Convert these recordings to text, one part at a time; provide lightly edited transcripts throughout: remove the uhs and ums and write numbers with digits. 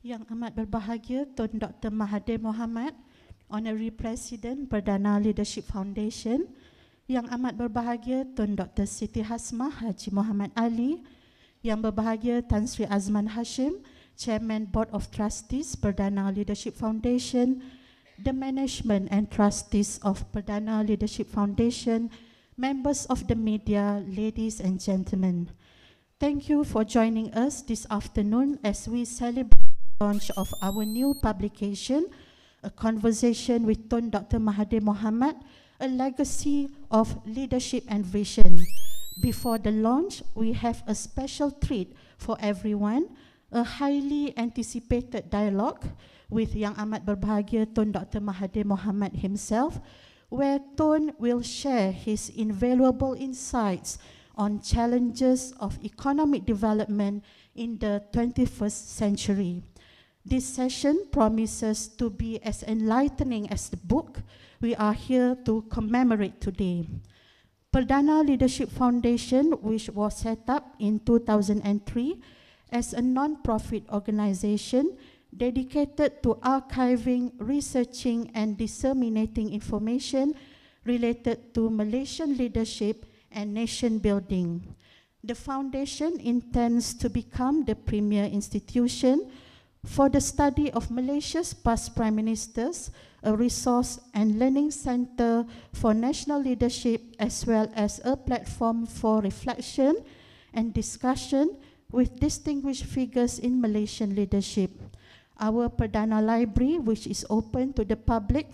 Yang amat berbahagia Tun Dr. Mahathir Mohamad, Honorary President Perdana Leadership Foundation. Yang amat berbahagia Tun Dr. Siti Hasmah Haji Muhammad Ali. Yang berbahagia Tan Sri Azman Hashim, Chairman Board of Trustees Perdana Leadership Foundation, the management and trustees of Perdana Leadership Foundation, members of the media, ladies and gentlemen. Thank you for joining us this afternoon as we celebrate the launch of our new publication, A Conversation with Tun Dr. Mahathir Mohamad, a legacy of leadership and vision. Before the launch, we have a special treat for everyone, a highly anticipated dialogue with Yang Amat Berbahagia Tun Dr. Mahathir Mohamad himself, where Tun will share his invaluable insights on challenges of economic development in the 21st century. This session promises to be as enlightening as the book we are here to commemorate today. Perdana Leadership Foundation, which was set up in 2003 as a non-profit organization dedicated to archiving, researching, and disseminating information related to Malaysian leadership and nation building. The foundation intends to become the premier institution for the study of Malaysia's past prime ministers, a resource and learning center for national leadership, as well as a platform for reflection and discussion with distinguished figures in Malaysian leadership. Our Perdana Library, which is open to the public,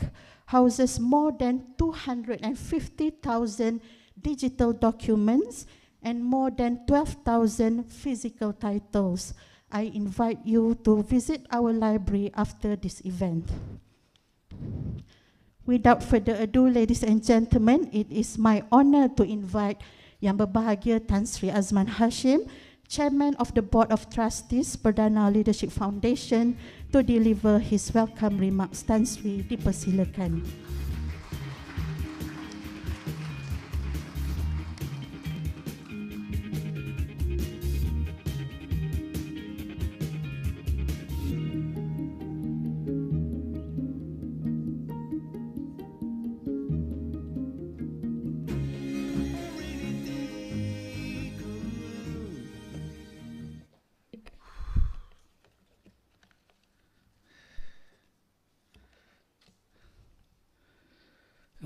houses more than 250,000 digital documents and more than 12,000 physical titles. I invite you to visit our library after this event. Without further ado, ladies and gentlemen, it is my honor to invite Yang Berbahagia Tan Sri Azman Hashim, Chairman of the Board of Trustees Perdana Leadership Foundation, to deliver his welcome remarks. Tan Sri, dipersilakan.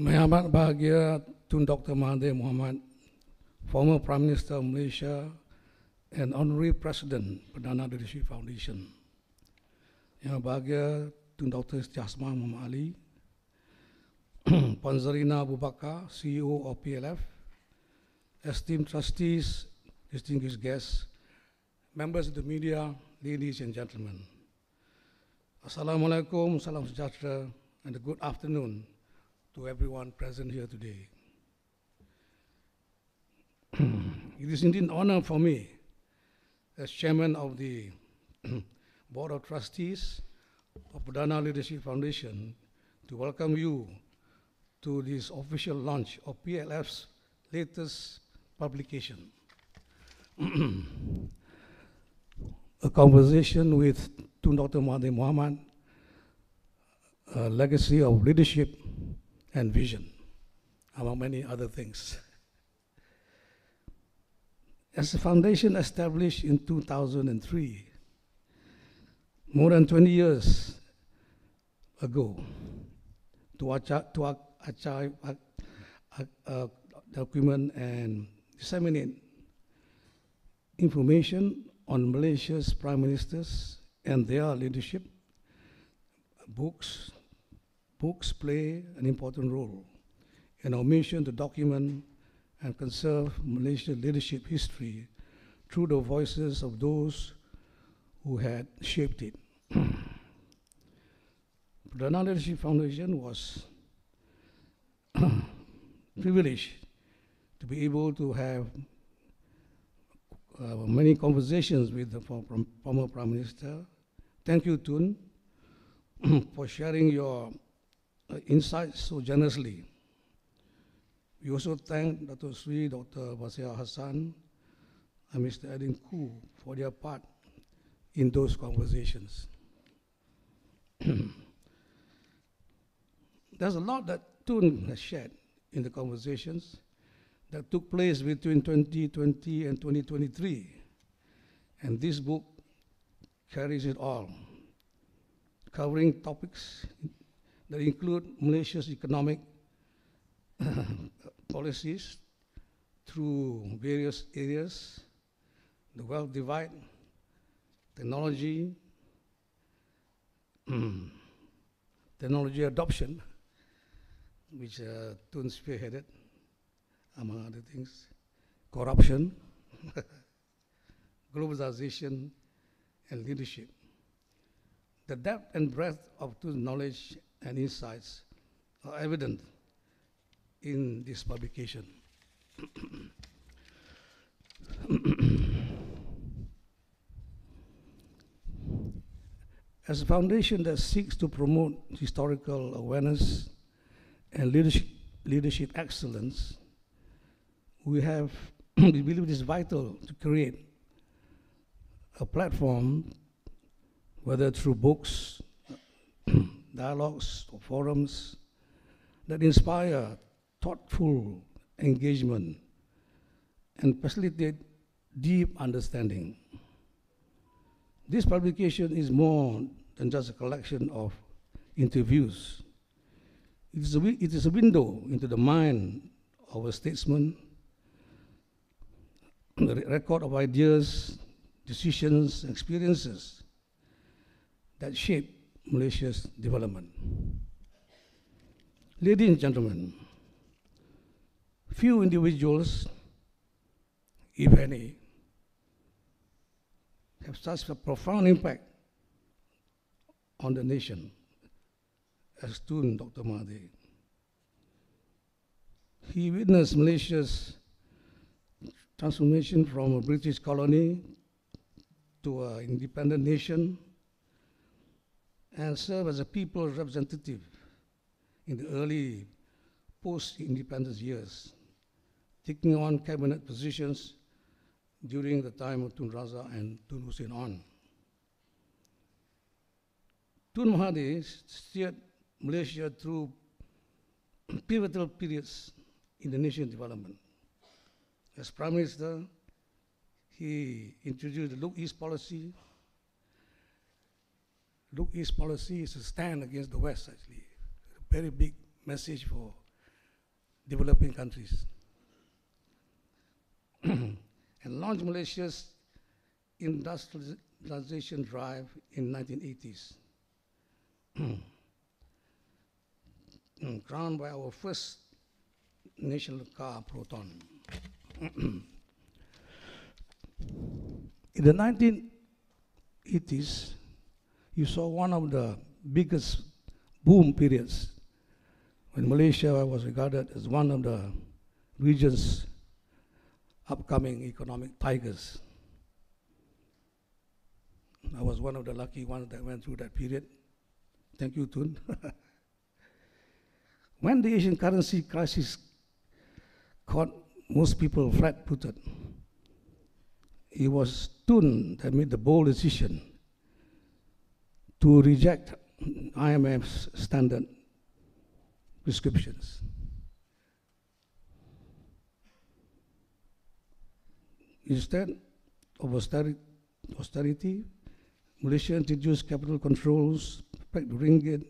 Yang amat bahagia Tun Dr. Mahathir Mohamad, former Prime Minister of Malaysia and Honorary President Perdana Leadership Foundation. Yang bahagia Tun Dr. Siti Hasmah Muhammad Ali, Puan Zarina Abu Bakar, CEO of PLF, esteemed trustees, distinguished guests, members of the media, ladies and gentlemen. Assalamualaikum, salam sejahtera, and a good afternoon to everyone present here today. It is indeed an honor for me, as chairman of the Board of Trustees of Perdana Leadership Foundation, to welcome you to this official launch of PLF's latest publication, A Conversation with Tun Dr. Mahathir Mohamad, a legacy of leadership and vision, among many other things. As a foundation established in 2003, more than 20 years ago, to archive, document and disseminate information on Malaysia's prime ministers and their leadership, books play an important role in our mission to document and conserve Malaysia's leadership history through the voices of those who had shaped it. Perdana Leadership Foundation was privileged to be able to have many conversations with the former Prime Minister. Thank you, Tun, for sharing your insights so generously. We also thank Dr. Sri, Dr. Basir Hassan, and Mr. Edin Koo for their part in those conversations. There's a lot that Tun has shared in the conversations that took place between 2020 and 2023. And this book carries it all, covering topics that include Malaysia's economic policies through various areas, the wealth divide, technology, technology adoption, which Tun spearheaded, among other things, corruption, globalization, and leadership. The depth and breadth of Tun's knowledge and insights are evident in this publication. As a foundation that seeks to promote historical awareness and leadership excellence, we believe it is vital to create a platform, whether through books, dialogues, or forums, that inspire thoughtful engagement and facilitate deep understanding. This publication is more than just a collection of interviews. It is a window into the mind of a statesman, a record of ideas, decisions, experiences that shape Malaysia's development. Ladies and gentlemen, few individuals, if any, have such a profound impact on the nation as Tun Dr. Mahathir. He witnessed Malaysia's transformation from a British colony to an independent nation and served as a people's representative in the early post-independence years, taking on cabinet positions during the time of Tun Razak and Tun Hussein On. Tun Mahathir steered Malaysia through pivotal periods in the nation's development. As Prime Minister, he introduced the Look East policy. Look East policy is a stand against the West, actually. A very big message for developing countries. And launched Malaysia's industrialization drive in 1980s. Crowned by our first national car, Proton. In the 1980s, you saw one of the biggest boom periods when Malaysia was regarded as one of the region's upcoming economic tigers. I was one of the lucky ones that went through that period. Thank you, Tun. When the Asian currency crisis caught most people flat-footed, it was Tun that made the bold decision to reject IMF's standard prescriptions. Instead of austerity, Malaysia introduced capital controls, pegged the ringgit,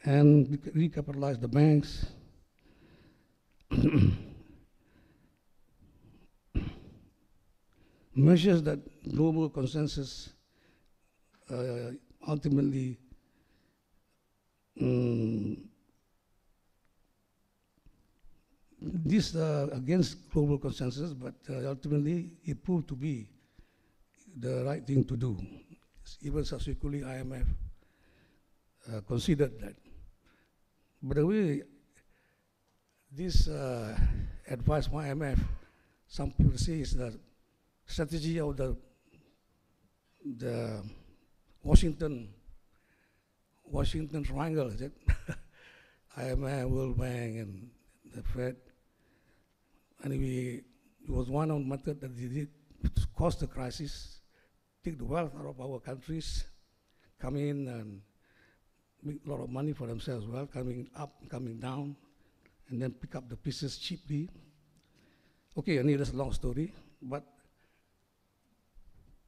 and recapitalized the banks. Measures that global consensus ultimately against global consensus, but ultimately it proved to be the right thing to do. Even subsequently, IMF considered that. By the way, this advice from IMF, some people say is the strategy of the Washington triangle, is it? IMF, World Bank, and the Fed. Anyway, it was one of the methods that they did to cause the crisis, take the wealth out of our countries, come in and make a lot of money for themselves, well, coming up, coming down, and then pick up the pieces cheaply. Okay, I need a long story, but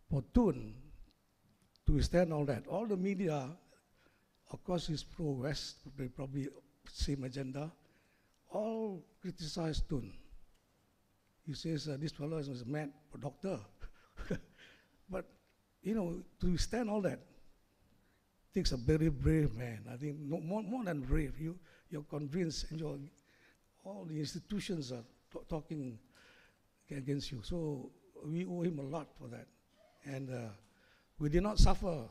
for Tun to withstand all that, all the media, of course, is pro-West, they probably same agenda, all criticize Tun. He says, this fellow is a mad doctor. But, you know, to withstand all that takes a very brave man. I think more than brave. You're convinced, and all the institutions are talking against you. So we owe him a lot for that. And we did not suffer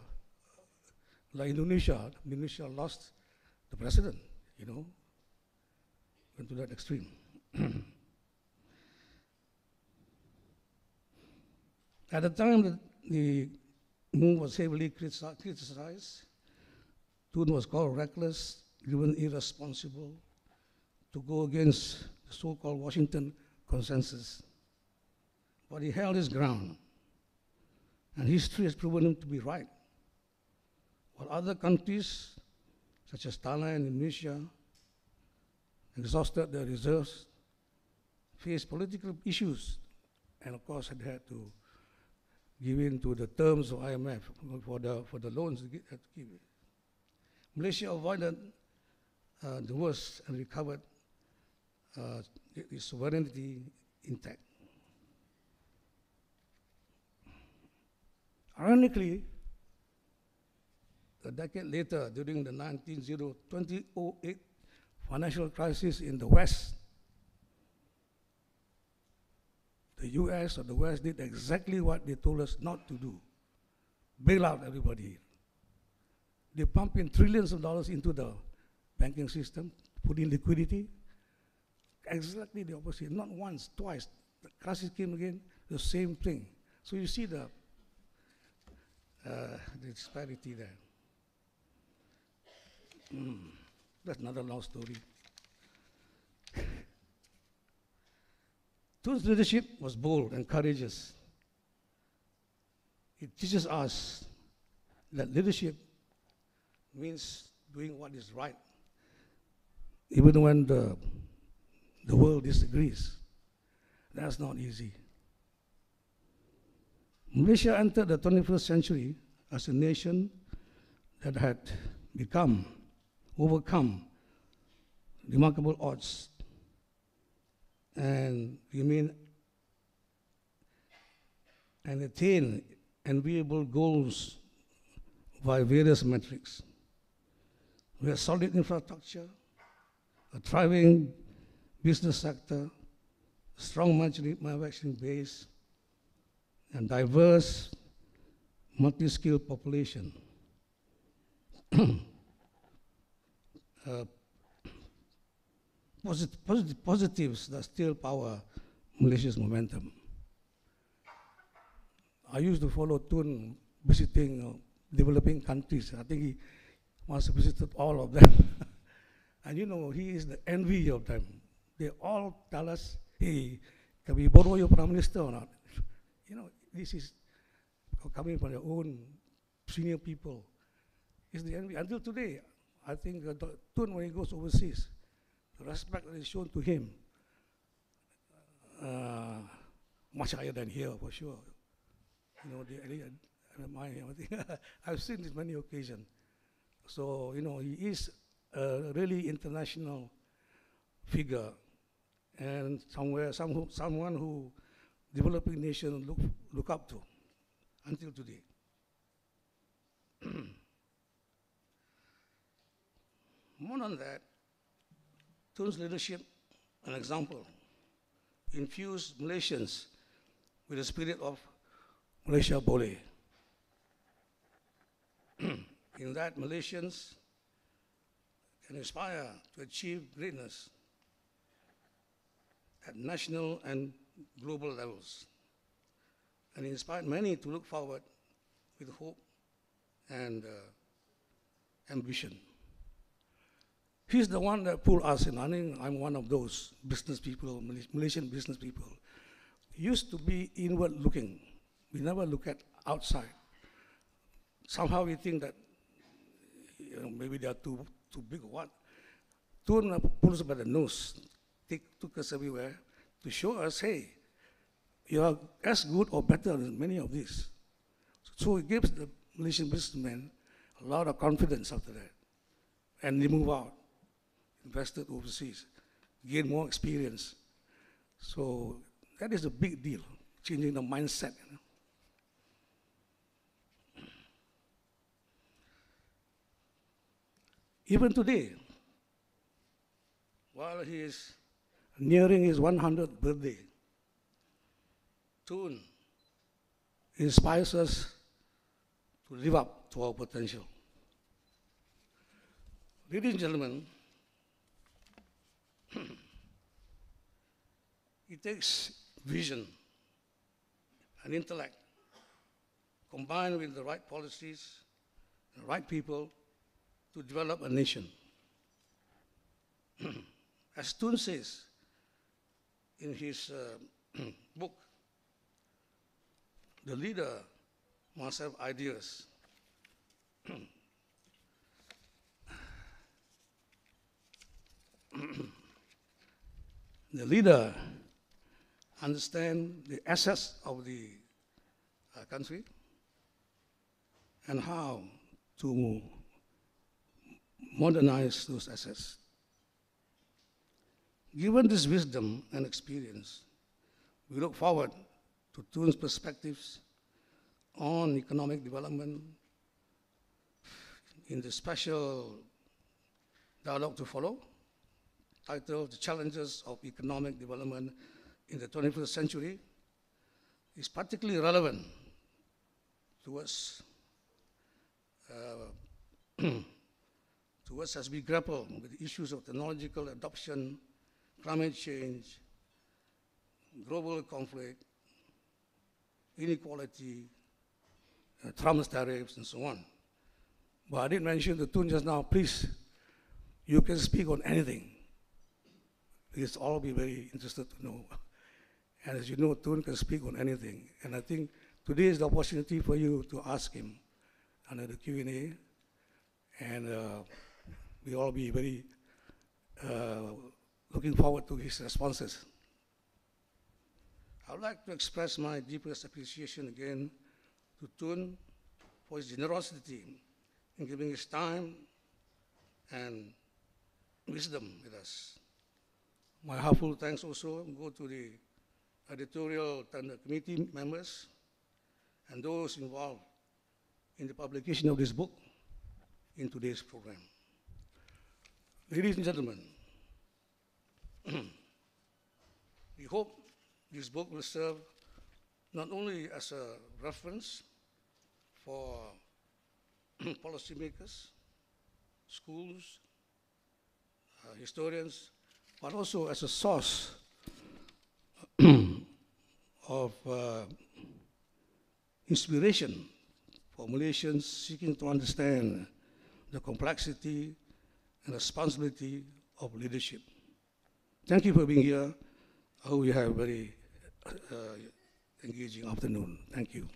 like Indonesia. Indonesia lost the president, you know, went to that extreme. At the time that the move was heavily criticized, Tun was called reckless, even irresponsible, to go against the so-called Washington consensus. But he held his ground, and history has proven him to be right. While other countries, such as Thailand and Indonesia, exhausted their reserves, faced political issues, and of course had to give in to the terms of IMF for the loans to give. Malaysia avoided the worst and recovered its sovereignty intact. Ironically, a decade later, during the 2008 financial crisis in the West, the US or the West did exactly what they told us not to do: bail out everybody. They pump in trillions of dollars into the banking system, put in liquidity. Exactly the opposite. Not once, twice. The crisis came again, the same thing. So you see the disparity there. That's another long story. Tun's leadership was bold and courageous. It teaches us that leadership means doing what is right, even when the world disagrees. That's not easy. Malaysia entered the 21st century as a nation that had overcome remarkable odds and attain enviable goals by various metrics. We have solid infrastructure, a thriving business sector, strong manufacturing base, and diverse, multi-skilled population. Positives that still power Malaysia's momentum. I used to follow Tun visiting developing countries. I think he must have visited all of them. And you know, he is the envy of them. They all tell us, hey, can we borrow your Prime Minister or not? You know, this is coming from their own senior people. It's the envy. Until today, I think Tun, when he goes overseas, the respect that is shown to him, much higher than here, for sure. You know, I've seen this many occasions. So, you know, he is a really international figure, and someone who developing nations look up to until today. More than that, Tun's leadership, an example, infused Malaysians with the spirit of Malaysia Boleh. In that, Malaysians can aspire to achieve greatness at national and global levels, and inspired many to look forward with hope and ambition. He's the one that pulled us in. I think I'm one of those business people, Malaysian business people. Used to be inward looking. We never look at outside. Somehow we think that maybe they are too big or what. Tun pulled us by the nose, took us everywhere to show us, hey, you are as good or better than many of these. So it gives the Malaysian businessmen a lot of confidence after that. And they move out, invested overseas, gain more experience. So that is a big deal, changing the mindset. Even today, while he is nearing his 100th birthday, Tun inspires us to live up to our potential. Ladies and gentlemen, it takes vision and intellect combined with the right policies and the right people to develop a nation. As Tun says in his book, the leader must have ideas. The leader understands the assets of the country and how to modernize those assets. Given this wisdom and experience, we look forward to Tun's perspectives on economic development in the special dialogue to follow, titled The Challenges of Economic Development in the 21st Century, is particularly relevant to us, as we grapple with the issues of technological adoption, climate change, global conflict, inequality, Trump's tariffs, and so on. But I did mention to Tun just now, please, you can speak on anything. Please all be very interested to know. And as you know, Tun can speak on anything. And I think today is the opportunity for you to ask him under the Q&A. And we all be very looking forward to his responses. I would like to express my deepest appreciation again to Tun for his generosity in giving his time and wisdom with us. My heartfelt thanks also go to the editorial tender committee members and those involved in the publication of this book in today's program. Ladies and gentlemen, we hope this book will serve not only as a reference for policymakers, schools, historians, but also as a source of inspiration for Malaysians seeking to understand the complexity and responsibility of leadership. Thank you for being here. I hope you have a very engaging afternoon. Thank you.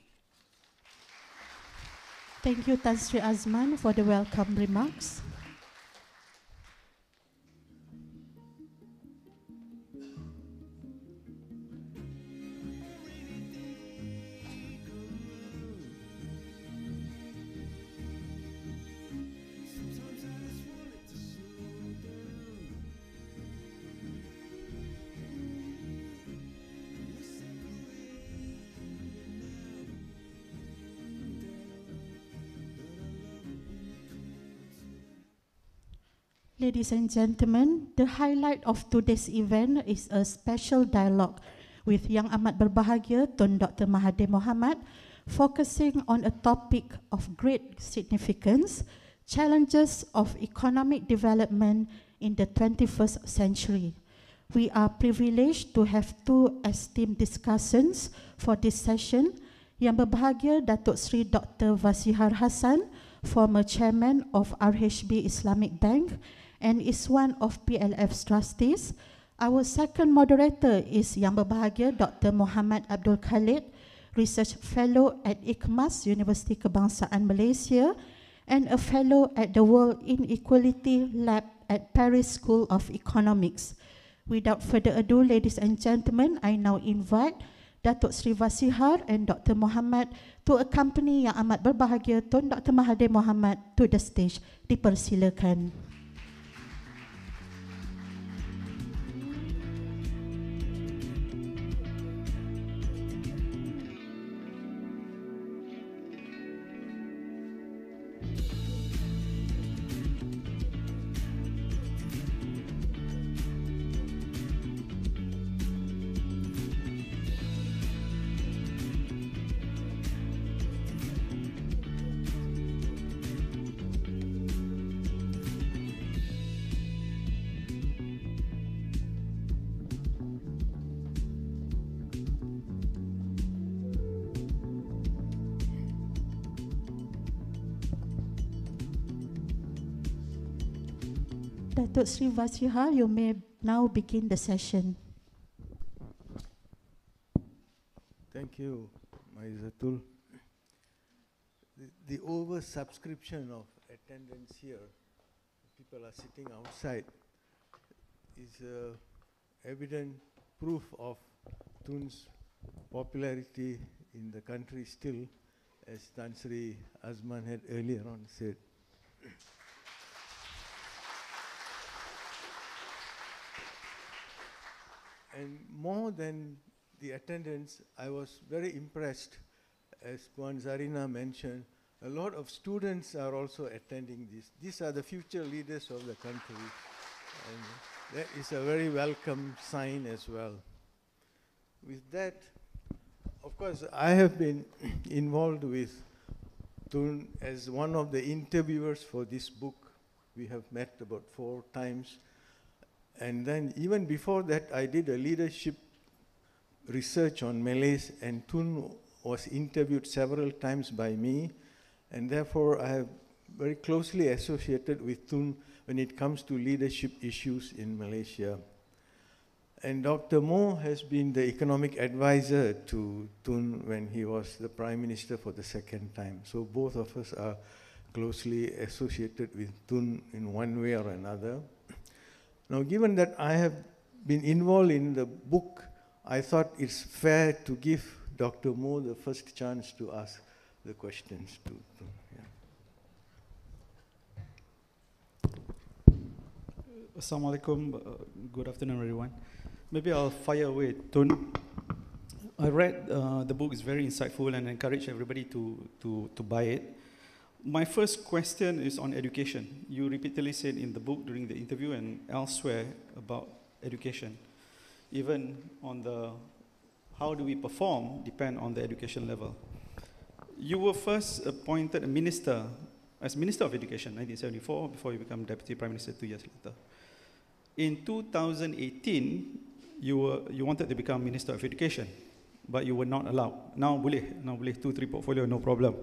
Thank you, Tan Sri Azman, for the welcome remarks. Ladies and gentlemen, the highlight of today's event is a special dialogue with Yang Amat Berbahagia Tun Dr. Mahathir Mohamad, focusing on a topic of great significance, challenges of economic development in the 21st century. We are privileged to have two esteemed discussants for this session. Yang Berbahagia Datuk Sri Dr. Vasihar Hassan, former chairman of RHB Islamic Bank, and is one of PLF's trustees. Our second moderator is Yang Berbahagia Dr. Muhammad Abdul Khalid, Research Fellow at IKMAS, Universiti Kebangsaan Malaysia, and a fellow at the World Inequality Lab at Paris School of Economics. Without further ado, ladies and gentlemen, I now invite Datuk Sri Vasihar and Dr. Mohamad to accompany Yang Amat Berbahagia Tun Dr. Mahathir Mohamad to the stage. Dipersilakan. Datuk Sri Vasihar, you may now begin the session. Thank you, Maizatul. The oversubscription of attendance here, people are sitting outside, is evident proof of Tun's popularity in the country still, as Tan Sri Azman had earlier on said. And more than the attendance, I was very impressed, as Puan Zarina mentioned, a lot of students are also attending this. These are the future leaders of the country. And that is a very welcome sign as well. With that, of course, I have been involved with Tun as one of the interviewers for this book. We have met about 4 times. And then even before that, I did a leadership research on Malays, and Tun was interviewed several times by me, and therefore I have very closely associated with Tun when it comes to leadership issues in Malaysia. And Dr. Mo has been the economic advisor to Tun when he was the Prime Minister for the 2nd time. So both of us are closely associated with Tun in one way or another. Now, given that I have been involved in the book, I thought it's fair to give Dr. Mo the first chance to ask the questions to Tun. Assalamualaikum. Good afternoon, everyone. Maybe I'll fire away. Tun, I read the book is very insightful and encourage everybody to buy it. My first question is on education. You repeatedly said in the book during the interview and elsewhere about education. Even on the how do we perform depend on the education level. You were first appointed a minister as Minister of Education, 1974, before you become Deputy Prime Minister 2 years later. In 2018, you wanted to become Minister of Education, but you were not allowed. Now boleh 2-3 portfolio, no problem.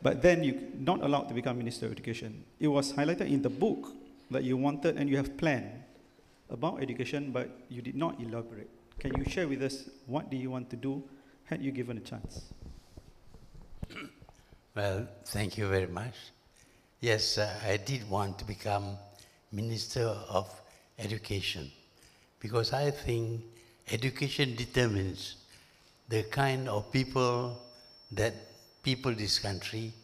But then you're not allowed to become Minister of Education. It was highlighted in the book that you wanted and you have planned about education, but you did not elaborate. Can you share with us what do you want to do had you given a chance? Well, thank you very much. Yes, I did want to become Minister of Education because I think education determines the kind of people that this country,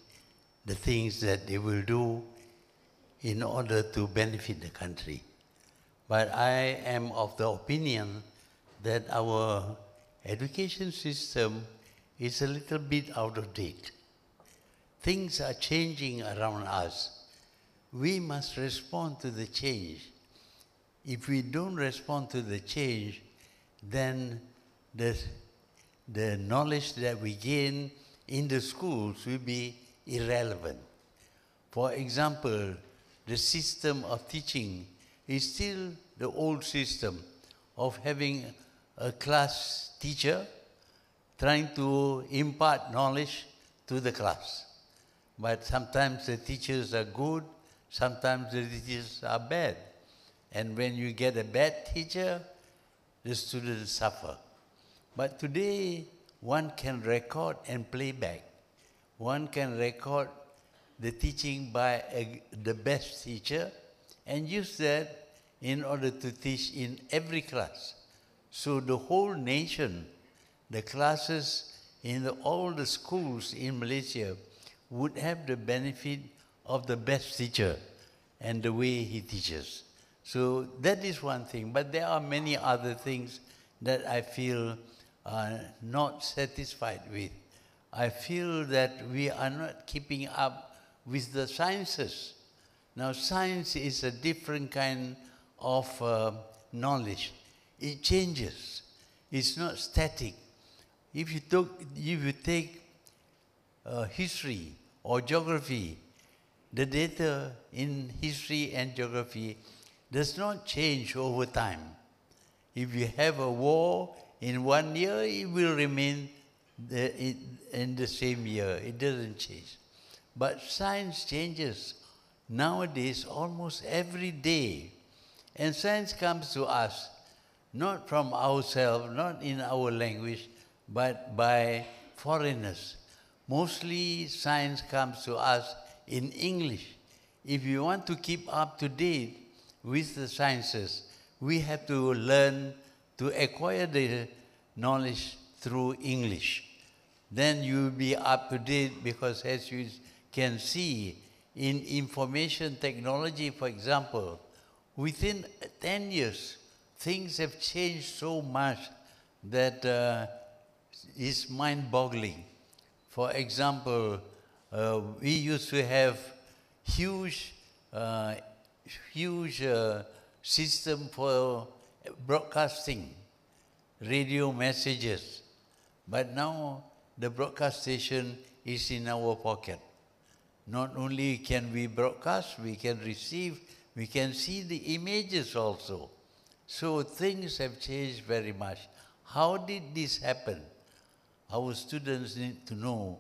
the things that they will do in order to benefit the country. But I am of the opinion that our education system is a little bit out of date. Things are changing around us. We must respond to the change. If we don't respond to the change, then the knowledge that we gain in the schools will be irrelevant. For example, the system of teaching is still the old system of having a class teacher trying to impart knowledge to the class. But sometimes the teachers are good, sometimes the teachers are bad. And when you get a bad teacher, the students suffer. But today, one can record and play back. One can record the teaching by the best teacher and use that in order to teach in every class. So the whole nation, the classes in all the schools in Malaysia would have the benefit of the best teacher and the way he teaches. So that is one thing, but there are many other things that I feel not satisfied with. I feel that we are not keeping up with the sciences. Now, science is a different kind of knowledge. It changes. It's not static. If you take history or geography, the data in history and geography does not change over time. If you have a war in 1 year, it will remain in the same year. It doesn't change. But science changes nowadays almost every day. And science comes to us not from ourselves, not in our language, but by foreigners. Mostly science comes to us in English. If you want to keep up to date with the sciences, we have to learn to acquire the knowledge through English. Then you will be up to date because, as you can see, in information technology, for example, within 10 years, things have changed so much that it's mind-boggling. For example, we used to have huge system for broadcasting, radio messages. But now the broadcast station is in our pocket. Not only can we broadcast, we can receive, we can see the images also. So things have changed very much. How did this happen? Our students need to know,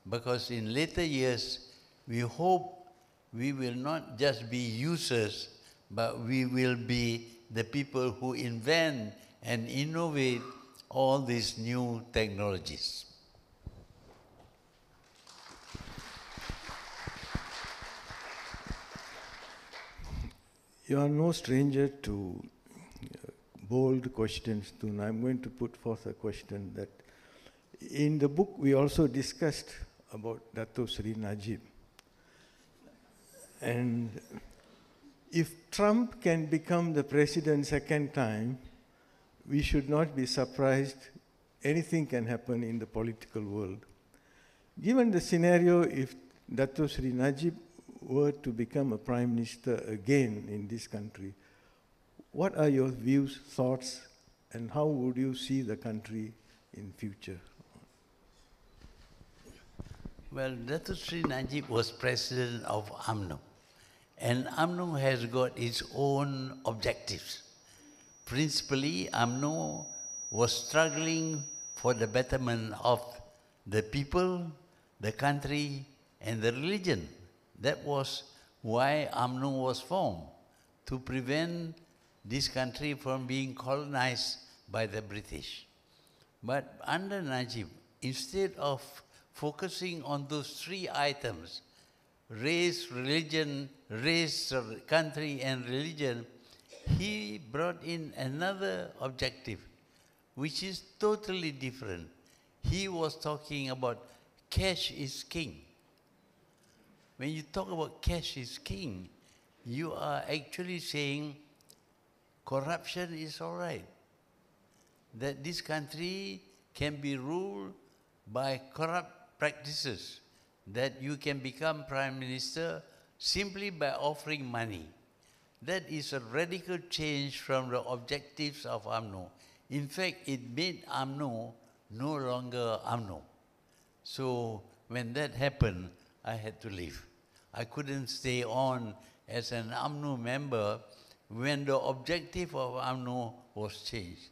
because in later years, we hope we will not just be users, but we will be the people who invent and innovate all these new technologies. You are no stranger to bold questions, Tun. I'm going to put forth a question that in the book we also discussed about Dato Sri Najib. And if Trump can become the president second time, we should not be surprised. Anything can happen in the political world. Given the scenario, if Dato Sri Najib were to become a prime minister again in this country, what are your views, thoughts, and how would you see the country in future? Well, Dato Sri Najib was president of UMNO, and UMNO has got its own objectives. Principally, UMNO was struggling for the betterment of the people, the country, and the religion. That was why UMNO was formed, to prevent this country from being colonized by the British. But under Najib, instead of focusing on those three items, race, religion, race, country, and religion, he brought in another objective, which is totally different. He was talking about cash is king. When you talk about cash is king, you are actually saying corruption is all right. That this country can be ruled by corrupt practices, that you can become prime minister simply by offering money. That is a radical change from the objectives of UMNO. In fact, it made UMNO no longer UMNO. So when that happened, I had to leave. I couldn't stay on as an UMNO member when the objective of UMNO was changed.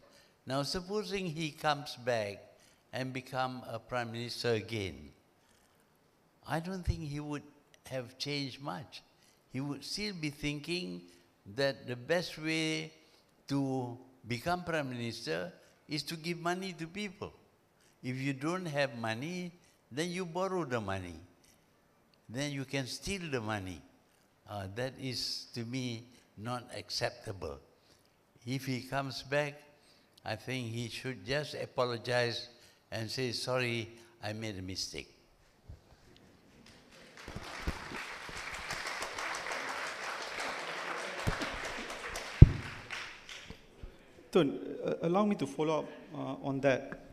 Now, supposing he comes back and become a prime minister again, I don't think he would have changed much. He would still be thinking that the best way to become prime minister is to give money to people. If you don't have money, then you borrow the money. then you can steal the money. That is, to me, not acceptable. If he comes back, I think he should just apologize and say, sorry, I made a mistake. Tun, allow me to follow up on that,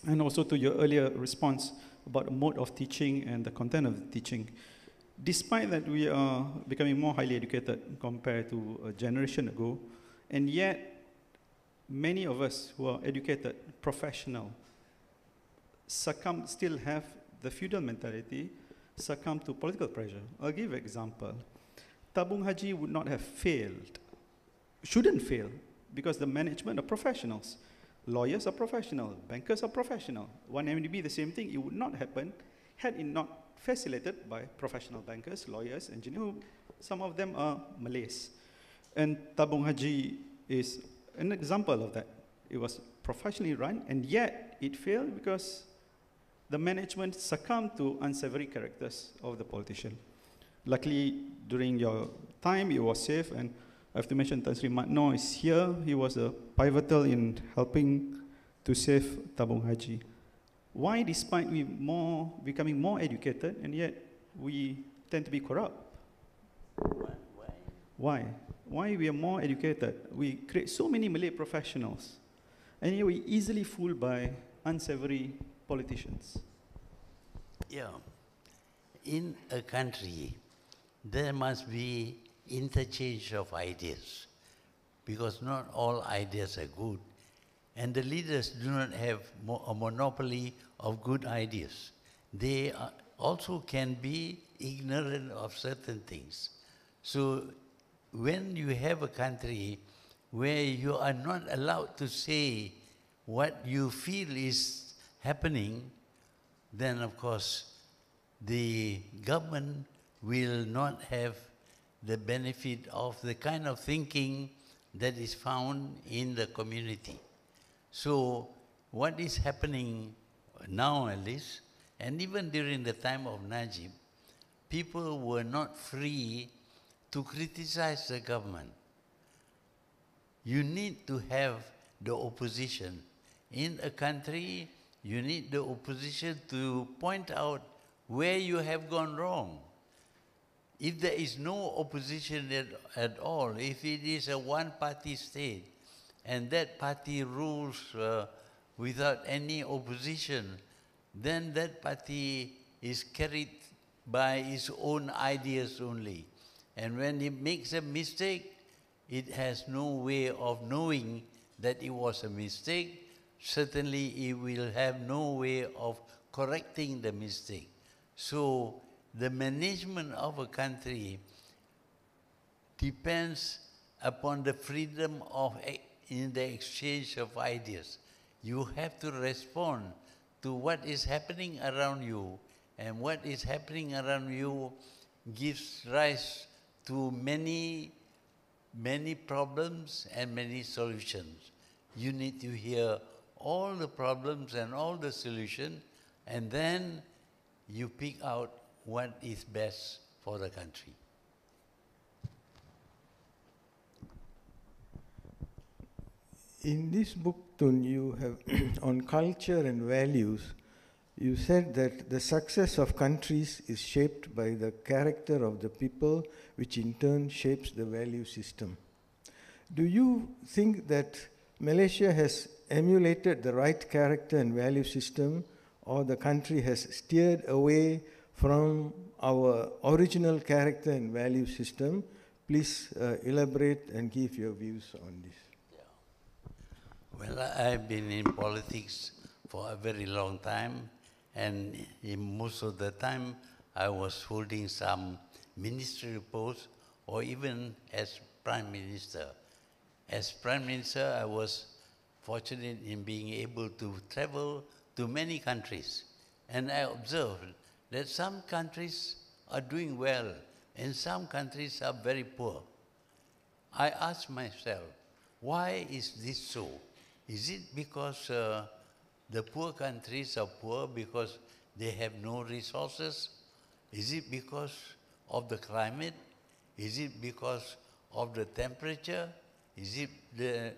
and also to your earlier response about the mode of teaching and the content of the teaching. Despite that we are becoming more highly educated compared to a generation ago, and yet many of us who are educated, professional, still have the feudal mentality, succumb to political pressure. I'll give an example. Tabung Haji would not have failed, shouldn't fail, because the management are professionals. Lawyers are professional, bankers are professional. 1MDB, the same thing, it would not happen had it not facilitated by professional bankers, lawyers, engineers. Some of them are Malays. And Tabung Haji is an example of that. It was professionally run, and yet it failed because the management succumbed to unsavory characters of the politician. Luckily, during your time, it was safe, and I have to mention Tan Sri Matno is here. He was pivotal in helping to save Tabung Haji. Why, despite we becoming more educated, and yet we tend to be corrupt? Why? Why we are more educated? We create so many Malay professionals, and yet we easily fooled by unsavory politicians. Yeah. In a country, there must be interchange of ideas, because not all ideas are good, and the leaders do not have a monopoly of good ideas. They also can be ignorant of certain things. So when you have a country where you are not allowed to say what you feel is happening, then of course the government will not have the benefit of the kind of thinking that is found in the community. So what is happening now at least, and even during the time of Najib, people were not free to criticize the government. You need to have the opposition. In a country, you need the opposition to point out where you have gone wrong. If there is no opposition at all, if it is a one-party state, and that party rules without any opposition, then that party is carried by its own ideas only. And when it makes a mistake, it has no way of knowing that it was a mistake. Certainly, it will have no way of correcting the mistake. So, the management of a country depends upon the freedom in the exchange of ideas. You have to respond to what is happening around you, and what is happening around you gives rise to many problems and many solutions. You need to hear all the problems and all the solutions, and then you pick out what is best for the country. In this book, Tun, you have on culture and values, you said that the success of countries is shaped by the character of the people, which in turn shapes the value system. Do you think that Malaysia has emulated the right character and value system, or the country has steered away from our original character and value system? Please elaborate and give your views on this. Well, I've been in politics for a very long time, and in most of the time I was holding some ministerial posts, or even as Prime Minister. As Prime Minister, I was fortunate in being able to travel to many countries, and I observed that some countries are doing well, and some countries are very poor. I asked myself, why is this so? Is it because the poor countries are poor because they have no resources? Is it because of the climate? Is it because of the temperature? Is it the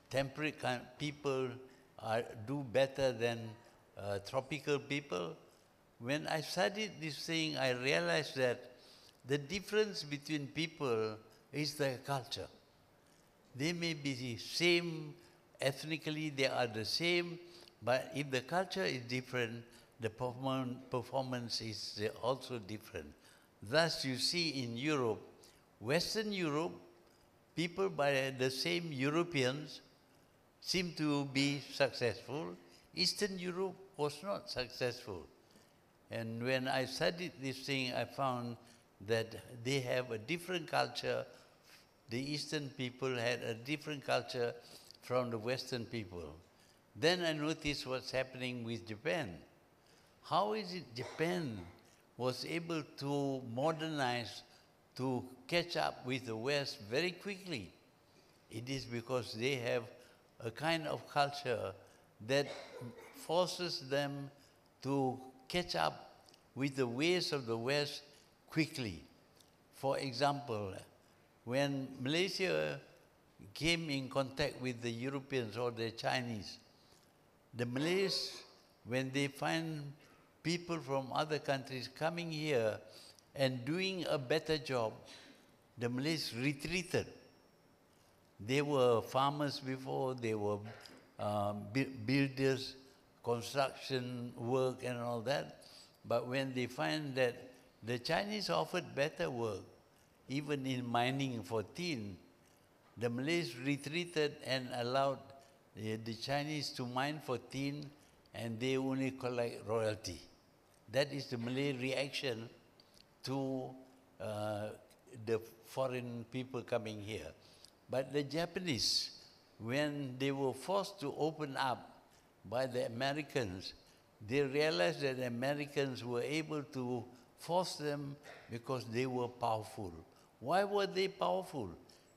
temperate people do better than tropical people? When I studied this thing, I realized that the difference between people is their culture. They may be the same, ethnically they are the same, but if the culture is different, the performance is also different. Thus you see in Europe, Western Europe, people by the same Europeans seem to be successful. Eastern Europe was not successful. And when I studied this thing, I found that they have a different culture. The Eastern people had a different culture from the Western people. Then I noticed what's happening with Japan. How is it Japan was able to modernize, to catch up with the West very quickly? It is because they have a kind of culture that forces them to catch up with the ways of the West quickly. For example, when Malaysia came in contact with the Europeans or the Chinese, the Malays, when they find people from other countries coming here and doing a better job, the Malays retreated. They were farmers before, they were builders, construction work and all that. But when they find that the Chinese offered better work, even in mining for tin, the Malays retreated and allowed the Chinese to mine for tin, and they only collect royalty. That is the Malay reaction to the foreign people coming here. But the Japanese, when they were forced to open up by the Americans, they realized that the Americans were able to force them because they were powerful. Why were they powerful?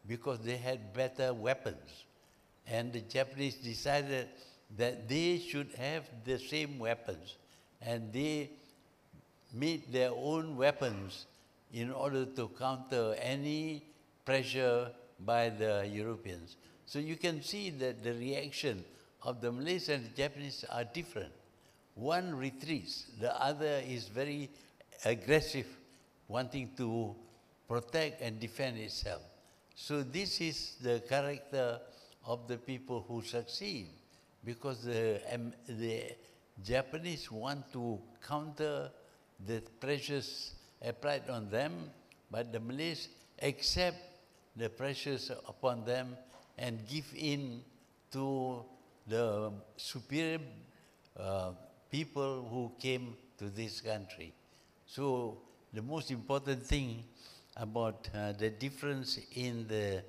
Because they had better weapons. And the Japanese decided that they should have the same weapons. And they made their own weapons in order to counter any pressure by the Europeans. So you can see that the reaction of the Malays and the Japanese are different. One retreats, the other is very aggressive, wanting to protect and defend itself. So this is the character of the people who succeed, because the Japanese want to counter the pressures applied on them, but the Malays accept the pressures upon them and give in to the superior people who came to this country. So the most important thing about the difference in the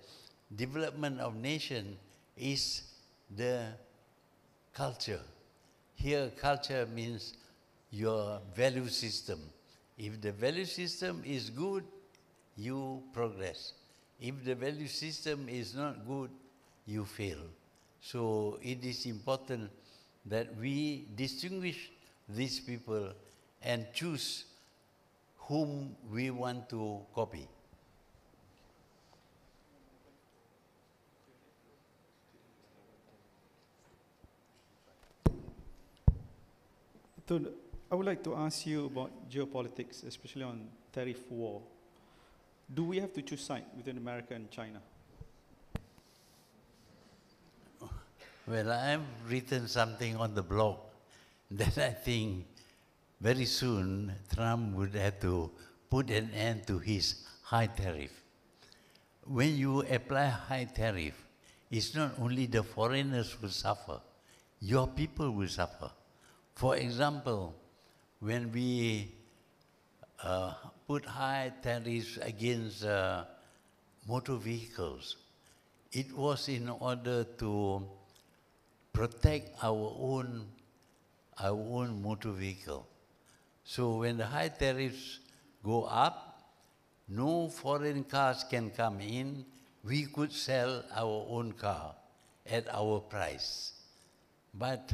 development of nation is the culture. Here, culture means your value system. If the value system is good, you progress. If the value system is not good, you fail. So it is important that we distinguish these people and choose whom we want to copy. Tun, I would like to ask you about geopolitics, especially on tariff war. Do we have to choose side between America and China? Well, I've written something on the blog that I think very soon Trump would have to put an end to his high tariff. When you apply high tariff, it's not only the foreigners who suffer, your people will suffer. For example, when we put high tariffs against motor vehicles, it was in order to protect our own motor vehicle. So when the high tariffs go up, no foreign cars can come in. We could sell our own car at our price. But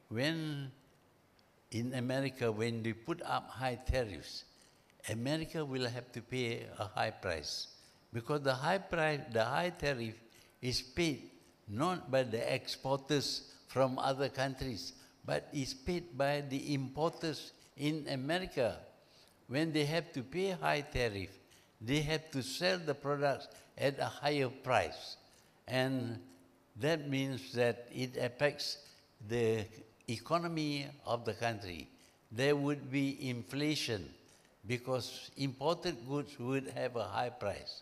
when in America, when they put up high tariffs, America will have to pay a high price, because the high tariff is paid not by the exporters from other countries, but is paid by the importers in America. When they have to pay high tariff, they have to sell the products at a higher price. And that means that it affects the economy of the country. There would be inflation because imported goods would have a high price.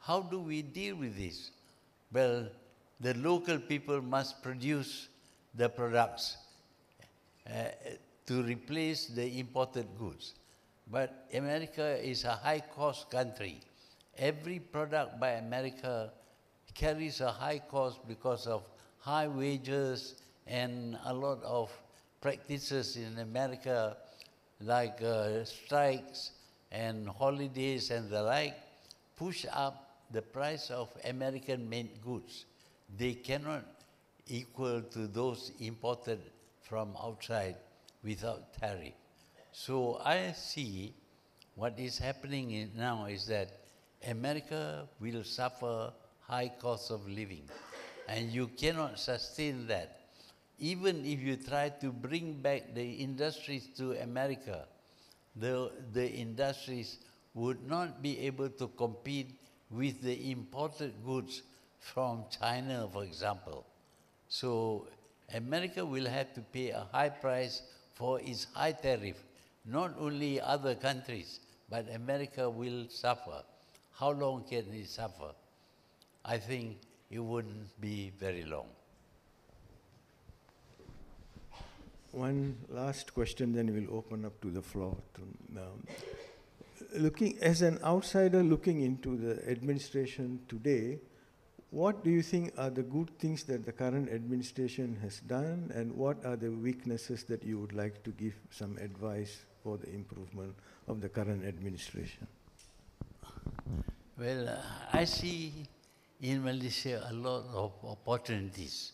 How do we deal with this? Well, the local people must produce the products to replace the imported goods. But America is a high-cost country. Every product by America carries a high cost because of high wages and a lot of practices in America, like strikes and holidays and the like, push up the price of American-made goods. They cannot equal to those imported from outside without tariff. So I see what is happening now is that America will suffer high cost of living, and you cannot sustain that. Even if you try to bring back the industries to America, the industries would not be able to compete with the imported goods from China, for example. So America will have to pay a high price for its high tariff. Not only other countries, but America will suffer. How long can it suffer? I think it wouldn't be very long. One last question, then we'll open up to the floor. Looking as an outsider looking into the administration today, what do you think are the good things that the current administration has done, and what are the weaknesses that you would like to give some advice for the improvement of the current administration? Well, I see in Malaysia a lot of opportunities,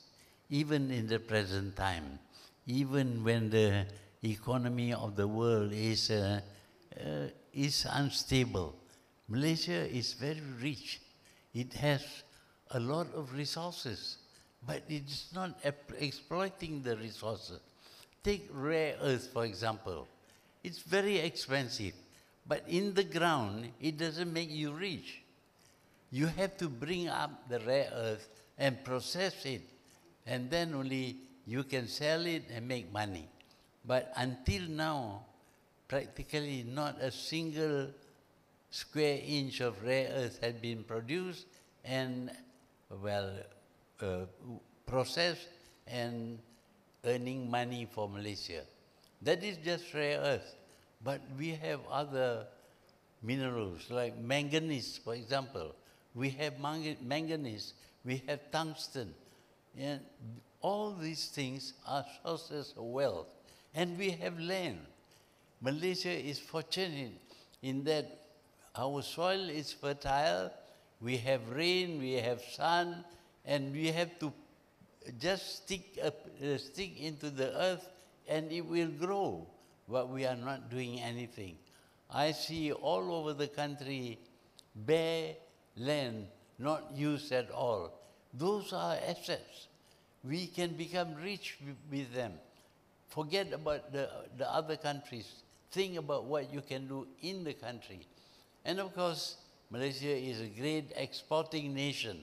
even in the present time, even when the economy of the world is unstable. Malaysia is very rich. It has a lot of resources, but it is not exploiting the resources. Take rare earth, for example. It's very expensive, but in the ground, it doesn't make you rich. You have to bring up the rare earth and process it, and then only you can sell it and make money. But until now, practically not a single square inch of rare earth had been produced and, well, processed and earning money for Malaysia. That is just rare earth. But we have other minerals like manganese, for example. We have manganese, we have tungsten. And all these things are sources of wealth. And we have land. Malaysia is fortunate in that our soil is fertile, we have rain, we have sun, and we have to just stick into the earth and it will grow. But we are not doing anything. I see all over the country bare land, not used at all. Those are assets. We can become rich with them. Forget about the other countries. Think about what you can do in the country. And of course, Malaysia is a great exporting nation.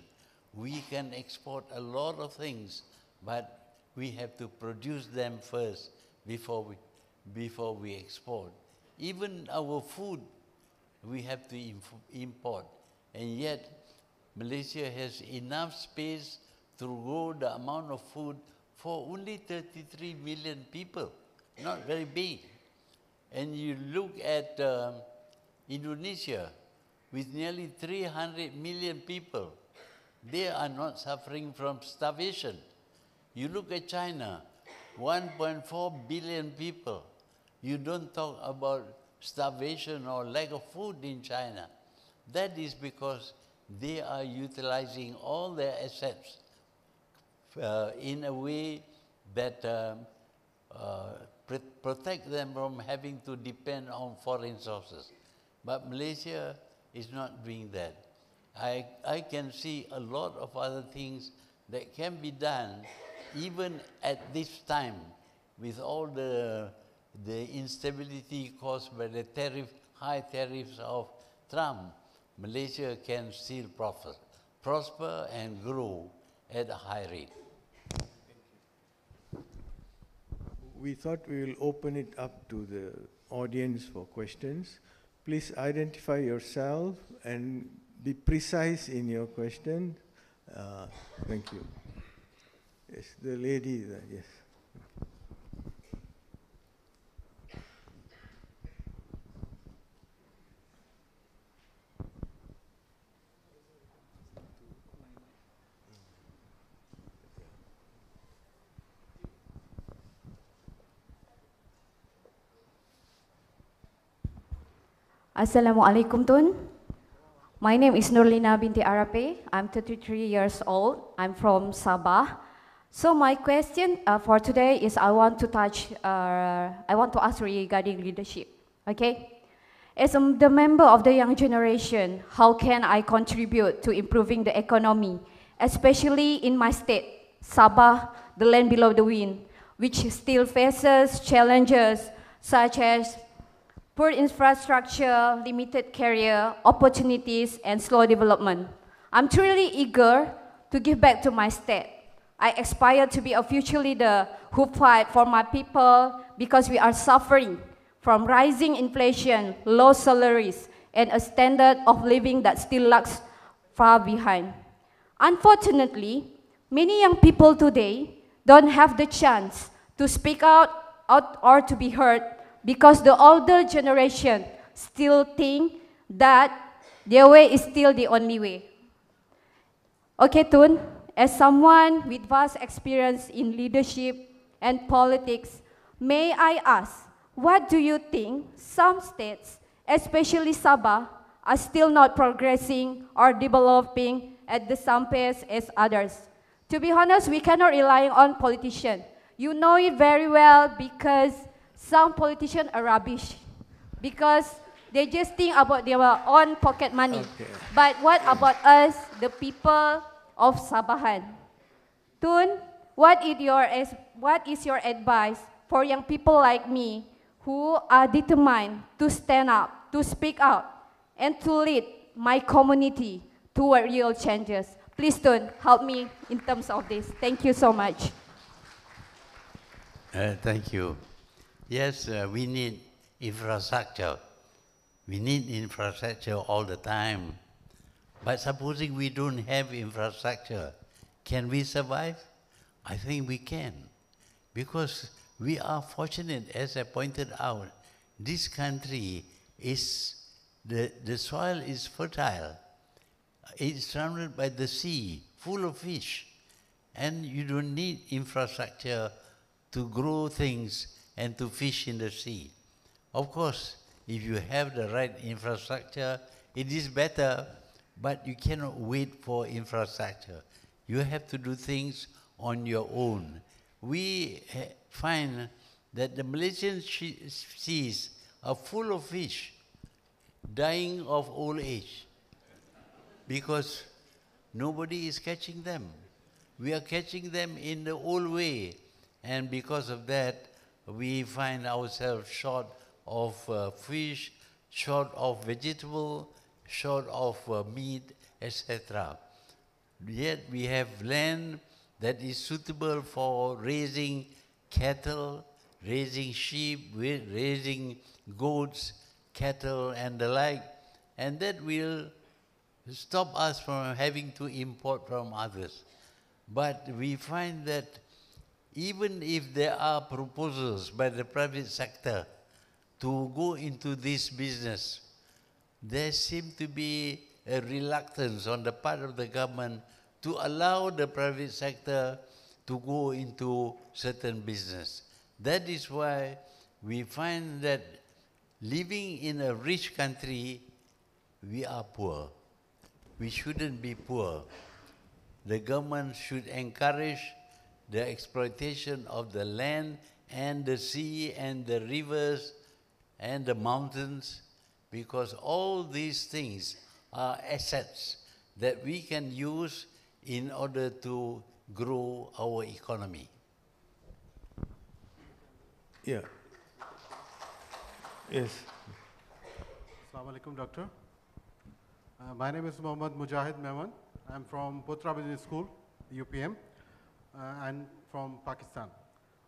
We can export a lot of things, but we have to produce them first before we export. Even our food, we have to import. And yet, Malaysia has enough space to grow the amount of food for only 33 million people, not very big. And you look at Indonesia, with nearly 300 million people, they are not suffering from starvation. You look at China, 1.4 billion people. You don't talk about starvation or lack of food in China. That is because they are utilizing all their assets in a way that protect them from having to depend on foreign sources. But Malaysia is not doing that. I can see a lot of other things that can be done even at this time with all the instability caused by the high tariffs of Trump. Malaysia can still prosper and grow at a high rate. We thought we will open it up to the audience for questions. Please identify yourself and be precise in your question. Thank you. Yes, the lady there, yes. Assalamualaikum Tun. My name is Nurlina binti Arape. I'm 33 years old. I'm from Sabah. So my question for today is I want to ask regarding leadership. Okay, as the member of the young generation, how can I contribute to improving the economy, especially in my state, Sabah, the land below the wind, which still faces challenges such as poor infrastructure, limited career opportunities, and slow development. I'm truly eager to give back to my state. I aspire to be a future leader who fight for my people because we are suffering from rising inflation, low salaries, and a standard of living that still lags far behind. Unfortunately, many young people today don't have the chance to speak out or to be heard because the older generation still think that their way is still the only way. Okay, Tun, as someone with vast experience in leadership and politics, may I ask, what do you think some states, especially Sabah, are still not progressing or developing at the same pace as others? To be honest, we cannot rely on politicians. You know it very well because some politicians are rubbish because they just think about their own pocket money. Okay. But what about us, the people of Sabahan? Tun, what is your advice for young people like me who are determined to stand up, to speak out, and to lead my community toward real changes? Please, Tun, help me in terms of this. Thank you so much. Thank you. Yes, we need infrastructure. We need infrastructure all the time. But supposing we don't have infrastructure, can we survive? I think we can. Because we are fortunate, as I pointed out, this country is, the soil is fertile. It's surrounded by the sea, full of fish. And you don't need infrastructure to grow things and to fish in the sea. Of course, if you have the right infrastructure, it is better, but you cannot wait for infrastructure. You have to do things on your own. We find that the Malaysian seas are full of fish dying of old age because nobody is catching them. We are catching them in the old way, and because of that, we find ourselves short of fish, short of vegetable, short of meat, etc. Yet we have land that is suitable for raising cattle, raising sheep, raising goats, cattle, and the like, and that will stop us from having to import from others. But we find that even if there are proposals by the private sector to go into this business, there seems to be a reluctance on the part of the government to allow the private sector to go into certain business. That is why we find that living in a rich country, we are poor. We shouldn't be poor. The government should encourage the exploitation of the land and the sea and the rivers and the mountains, because all these things are assets that we can use in order to grow our economy. Yeah. Yes. Assalamu alaikum, Doctor. My name is Mohammad Mujahid Mehman. I'm from Putrajaya School, UPM, and from Pakistan.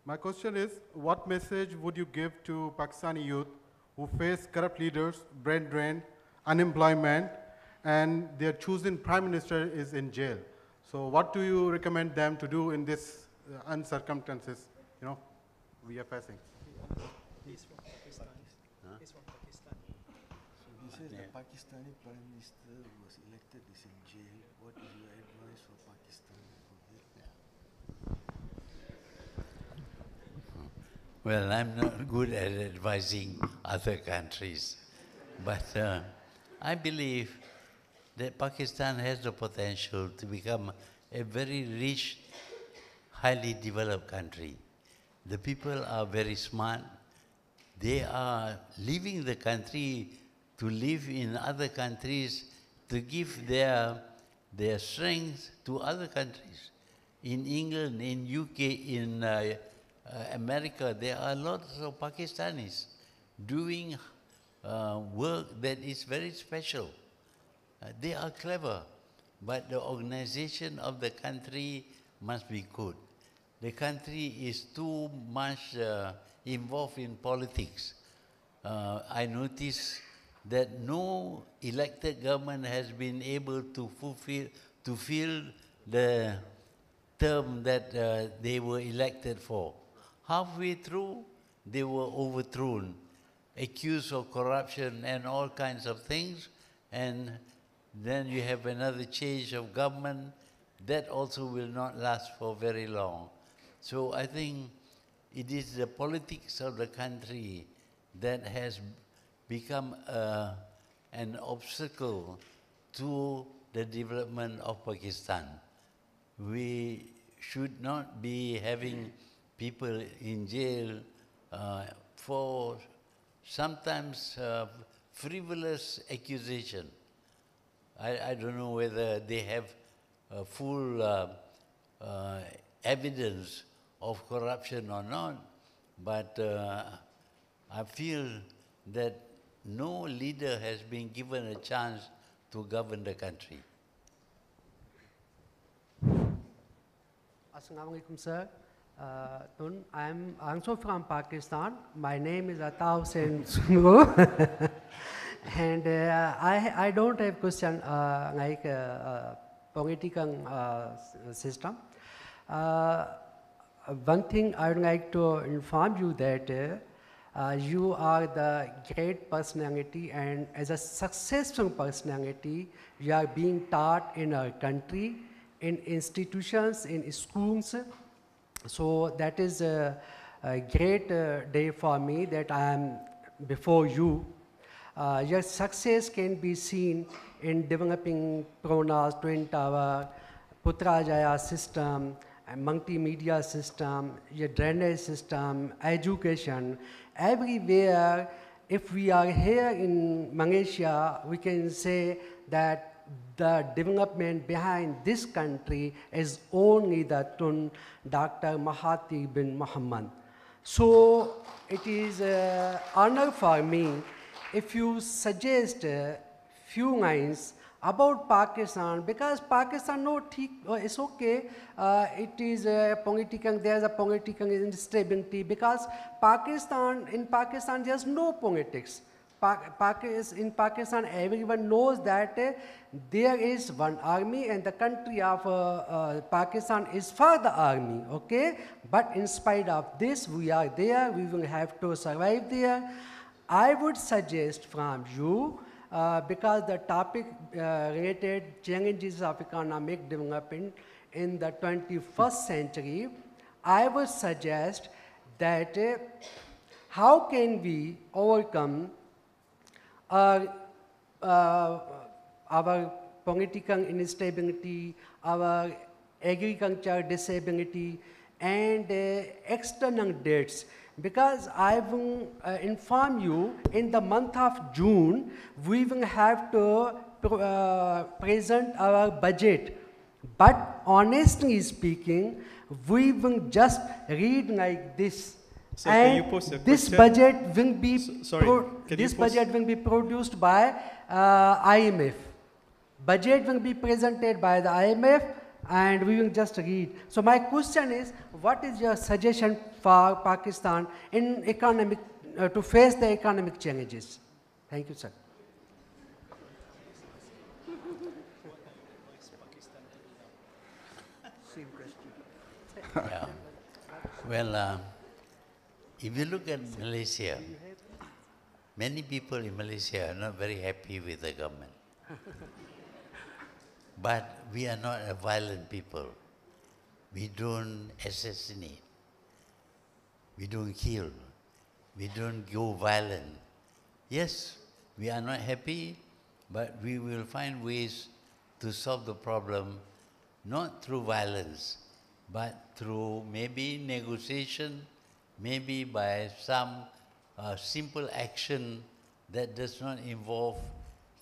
My question is, what message would you give to Pakistani youth who face corrupt leaders, brain drain, unemployment, and their chosen prime minister is in jail? So what do you recommend them to do in this uncircumstances, we are facing? He's from Pakistan. He's from Pakistan. So he says the Pakistani Prime Minister who was elected is in jail. What is your advice for Pakistan? Well, I'm not good at advising other countries, but I believe that Pakistan has the potential to become a very rich, highly developed country. The people are very smart. They are leaving the country to live in other countries, to give their strength to other countries. In England, in UK, in America, there are lots of Pakistanis doing work that is very special. They are clever, but the organization of the country must be good. The country is too much involved in politics. I notice that no elected government has been able to fill the term that they were elected for. Halfway through, they were overthrown, accused of corruption and all kinds of things, and then you have another change of government. That also will not last for very long. So I think it is the politics of the country that has become an obstacle to the development of Pakistan. We should not be having people in jail for sometimes frivolous accusation. I don't know whether they have full evidence of corruption or not, but I feel that no leader has been given a chance to govern the country. Assalamu alaikum, sir. Tun, I'm also from Pakistan. My name is Ata Hussain Sungo. And I don't have question like political system. One thing I would like to inform you that you are the great personality, and as a successful personality, you are being taught in our country, in institutions, in schools. So that is a great day for me that I am before you. Your success can be seen in developing Prona's Twin Tower, Putrajaya system, multimedia system, your drainage system, education. Everywhere, if we are here in Malaysia, we can say that the development behind this country is only the Tun Dr. Mahathir bin Mohamad. So it is an honor for me if you suggest a few lines about Pakistan, because Pakistan, no, it's okay. It is a political, there's a political instability, because in Pakistan, there's no politics. In Pakistan, everyone knows that there is one army, and the country of Pakistan is for the army, okay? But in spite of this, we are there, we will have to survive there. I would suggest from you, because the topic related challenges of economic development in the 21st century, I would suggest that how can we overcome our political instability, our agricultural disability, and external dates. Because I will inform you, in the month of June, we will have to present our budget. But honestly speaking, we will just read like this. Sir, can you pose a this question? budget will be this budget will be produced by IMF. Budget will be presented by the IMF, and we will just read. So my question is, what is your suggestion for Pakistan in economic to face the economic challenges? Thank you, sir. Yeah. Well, if you look at Malaysia, many people in Malaysia are not very happy with the government. But we are not a violent people. We don't assassinate. We don't kill. We don't go violent. Yes, we are not happy, but we will find ways to solve the problem, not through violence, but through maybe negotiation, maybe by some simple action that does not involve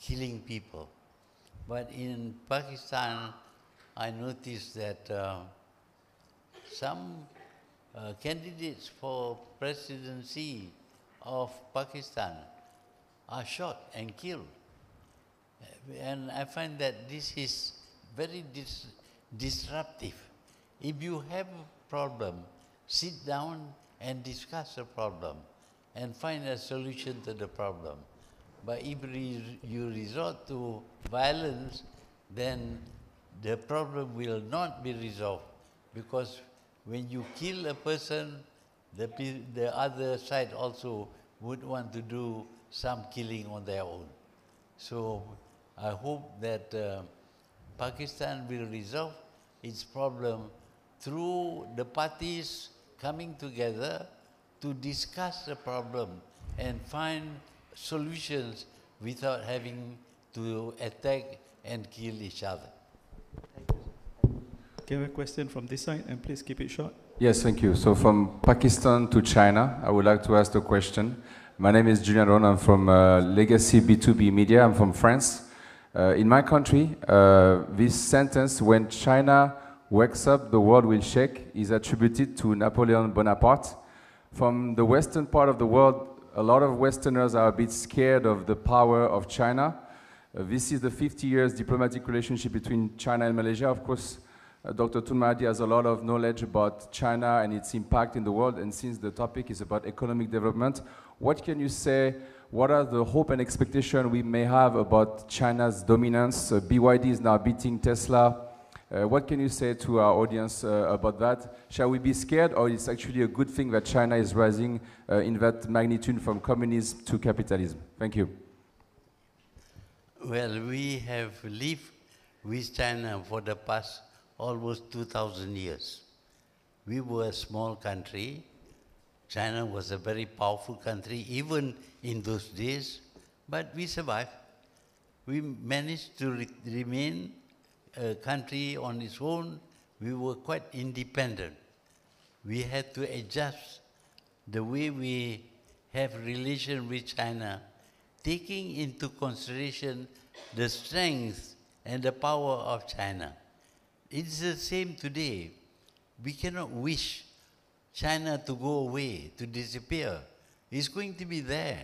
killing people. But in Pakistan, I noticed that some candidates for presidency of Pakistan are shot and killed. And I find that this is very disruptive. If you have a problem, sit down and discuss the problem and find a solution to the problem. But if you resort to violence, then the problem will not be resolved, because when you kill a person, the other side also would want to do some killing on their own. So I hope that Pakistan will resolve its problem through the parties coming together to discuss the problem and find solutions without having to attack and kill each other. Can we have a question from this side, and please keep it short? Yes, thank you. So from Pakistan to China, I would like to ask the question. My name is Julian Ron. I'm from Legacy B2B Media. I'm from France. In my country, this sentence, when China wakes up, the world will shake, is attributed to Napoleon Bonaparte. From the western part of the world, a lot of Westerners are a bit scared of the power of China. This is the 50 years diplomatic relationship between China and Malaysia. Of course, Dr. Tun has a lot of knowledge about China and its impact in the world, and since the topic is about economic development, what can you say, what are the hope and expectation we may have about China's dominance? BYD is now beating Tesla. What can you say to our audience about that? Shall we be scared, or it's actually a good thing that China is rising in that magnitude from communism to capitalism? Thank you. Well, we have lived with China for the past almost 2,000 years. We were a small country. China was a very powerful country, even in those days, but we survived. We managed to remain a country on its own. We were quite independent. We had to adjust the way we have relation with China, taking into consideration the strength and the power of China. It's the same today. We cannot wish China to go away, to disappear. It's going to be there.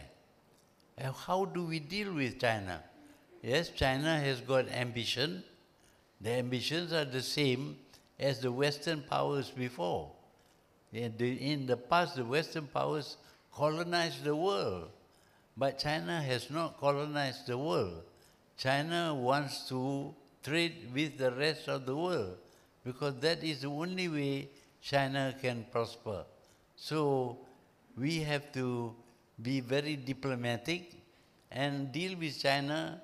And how do we deal with China? Yes, China has got ambition. The ambitions are the same as the Western powers before. In the past, the Western powers colonized the world, but China has not colonized the world. China wants to trade with the rest of the world, because that is the only way China can prosper. So we have to be very diplomatic and deal with China,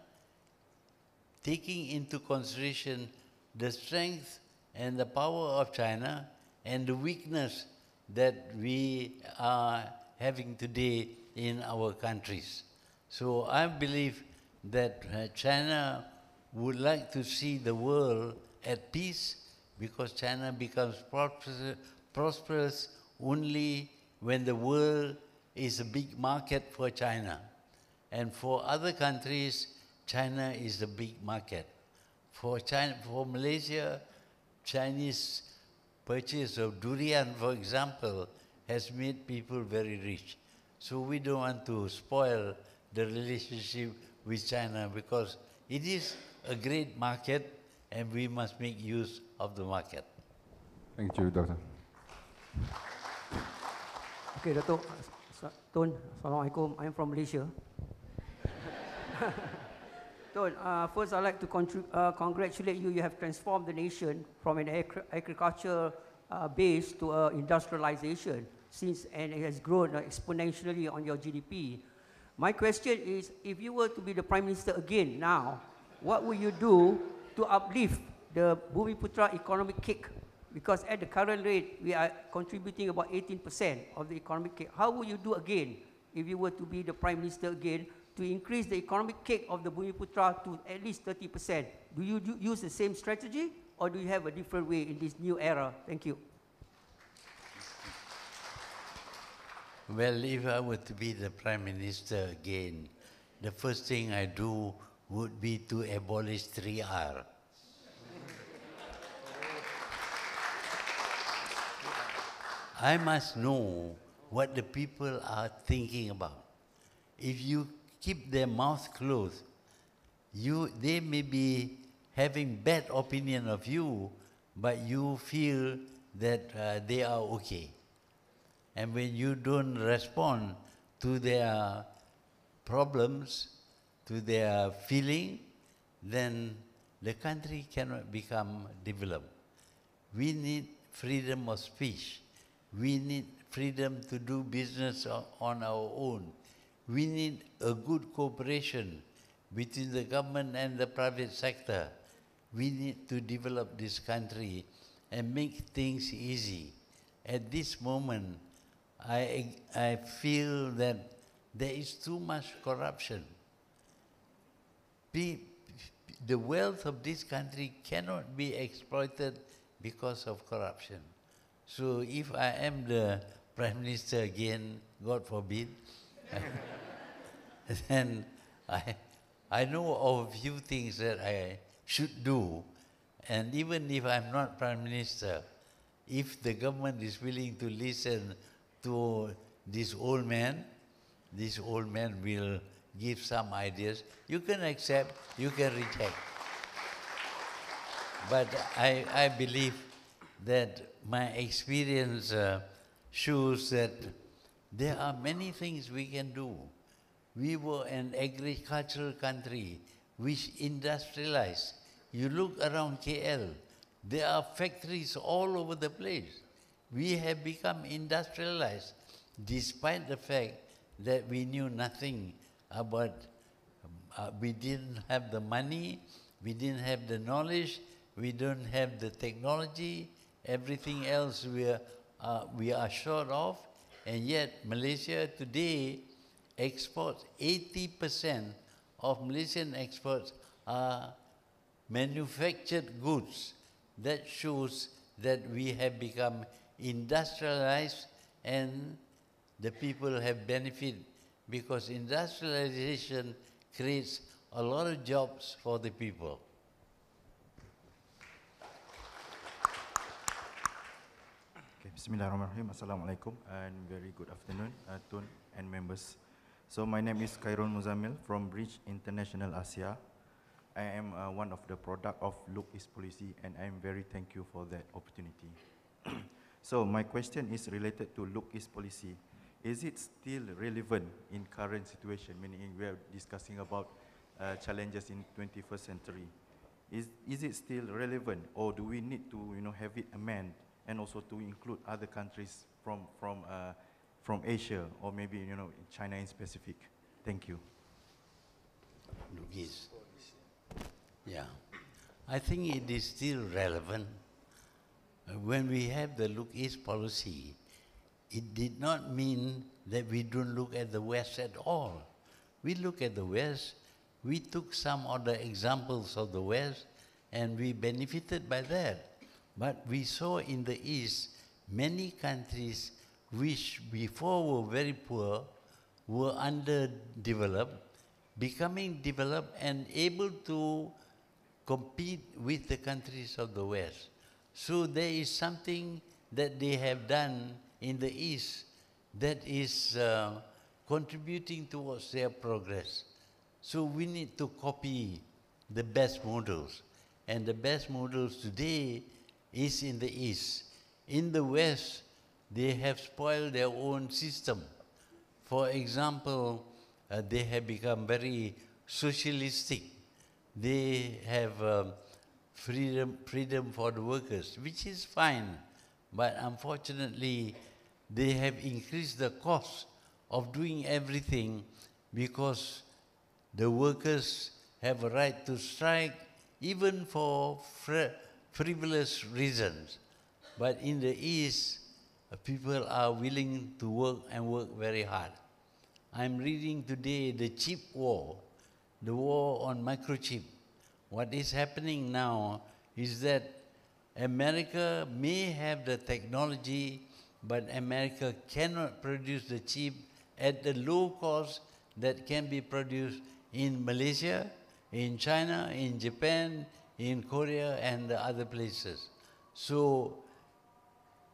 taking into consideration the strength and the power of China and the weakness that we are having today in our countries. So I believe that China would like to see the world at peace, because China becomes prosperous only when the world is a big market for China. And for other countries, China is the big market. For China, for Malaysia, Chinese purchase of durian, for example, has made people very rich. So we don't want to spoil the relationship with China because it is a great market and we must make use of the market. Thank you, Doctor. Okay, Dato' Tun, Assalamualaikum. I'm from Malaysia. Tun, first I'd like to congratulate you. You have transformed the nation from an agriculture base to industrialization and it has grown exponentially on your GDP. My question is, if you were to be the Prime Minister again now, what will you do to uplift the Bumiputra economic cake? Because at the current rate, we are contributing about 18% of the economic cake. How will you do again, if you were to be the Prime Minister again, to increase the economic cake of the Bumiputra to at least 30%? Do you use the same strategy, or do you have a different way in this new era? Thank you. Well, if I were to be the Prime Minister again, the first thing I do would be to abolish 3R. I must know what the people are thinking about. If you keep their mouth closed, they may be having bad opinion of you, but you feel that they are okay. And when you don't respond to their problems, to their feeling, then the country cannot become developed. We need freedom of speech. We need freedom to do business on our own. We need a good cooperation between the government and the private sector. We need to develop this country and make things easy. At this moment, I feel that there is too much corruption. The wealth of this country cannot be exploited because of corruption. So if I am the Prime Minister again, God forbid, then I know of a few things that I should do. And even if I'm not Prime Minister, if the government is willing to listen to this old man will give some ideas. You can accept, you can reject. But I believe that my experience shows that there are many things we can do. We were an agricultural country which industrialized. You look around KL, there are factories all over the place. We have become industrialized despite the fact that we knew nothing about, we didn't have the money, we didn't have the knowledge, we don't have the technology, everything else we are short of, and yet Malaysia today exports 80% of Malaysian exports are manufactured goods. That shows that we have become industrialized and the people have benefited because industrialization creates a lot of jobs for the people. Okay, Bismillahirrahmanirrahim. Assalamualaikum and very good afternoon, Tun and members. So my name is Khairul Muzamil from Bridge International Asia. I am one of the product of Look East policy and I am very thankful for that opportunity. So my question is related to Look East policy. Is it still relevant in current situation, meaning we are discussing about challenges in 21st century? Is it still relevant or do we need to have it amended and also to include other countries from Asia or maybe China in specific? Thank you. Look East. Yeah, I think it is still relevant. When we have the Look East policy, it did not mean that we don't look at the West at all. We look at the West, we took some of the examples of the West and we benefited by that. But we saw in the East many countries which before were very poor, were underdeveloped, becoming developed and able to compete with the countries of the West. So there is something that they have done in the East that is contributing towards their progress. So we need to copy the best models. And the best models today is in the East. In the West, they have spoiled their own system. For example, they have become very socialistic. They have freedom for the workers, which is fine. But unfortunately, they have increased the cost of doing everything because the workers have a right to strike even for frivolous reasons. But in the East, people are willing to work and work very hard. I'm reading today the chip war, the war on microchip. What is happening now is that America may have the technology, but America cannot produce the chip at the low cost that can be produced in Malaysia, in China, in Japan, in Korea, and the other places. So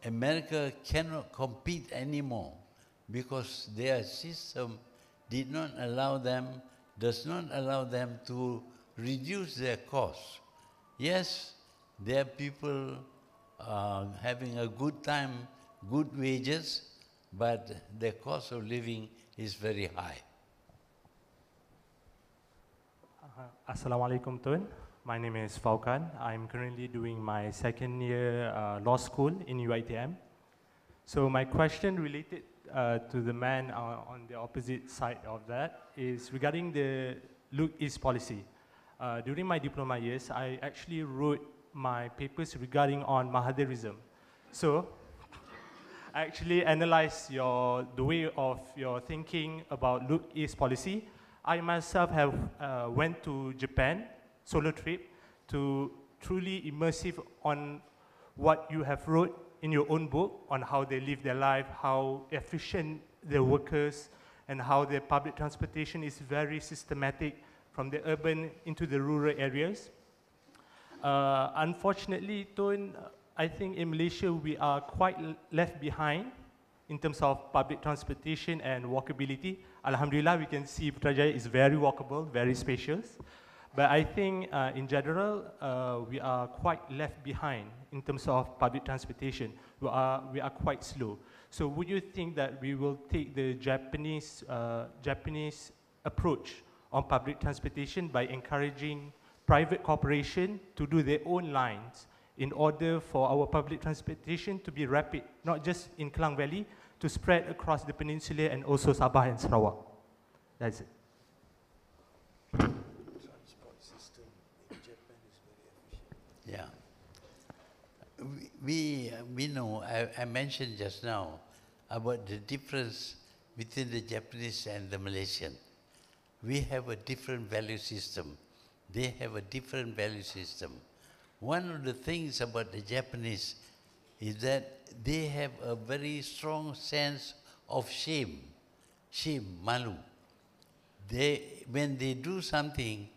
America cannot compete anymore because their system did not allow them, does not allow them to reduce their costs. Yes, there are people having a good time, good wages, but the cost of living is very high. Assalamualaikum Tun. My name is Faukan. I'm currently doing my second year law school in UiTM. So my question related to the man on the opposite side of that is regarding the Look East policy. During my diploma years, I actually wrote my papers regarding on Mahathirism. So I actually analyzed the way of your thinking about Look East policy. I myself have went to Japan, solo trip, to truly immersive on what you have wrote in your own book on how they live their life, how efficient their workers, and how their public transportation is very systematic from the urban into the rural areas. Unfortunately, Tun, I think in Malaysia we are quite left behind in terms of public transportation and walkability. Alhamdulillah, we can see Putrajaya is very walkable, very spacious. But I think in general, we are quite left behind in terms of public transportation. We are quite slow. So would you think that we will take the Japanese approach on public transportation by encouraging private corporation to do their own lines in order for our public transportation to be rapid, not just in Klang Valley, to spread across the peninsula and also Sabah and Sarawak? That's it. Transport system in Japan is very efficient. Yeah. We know, I mentioned just now about the difference between the Japanese and the Malaysian. We have a different value system. They have a different value system. One of the things about the Japanese is that they have a very strong sense of shame, malu. When they do something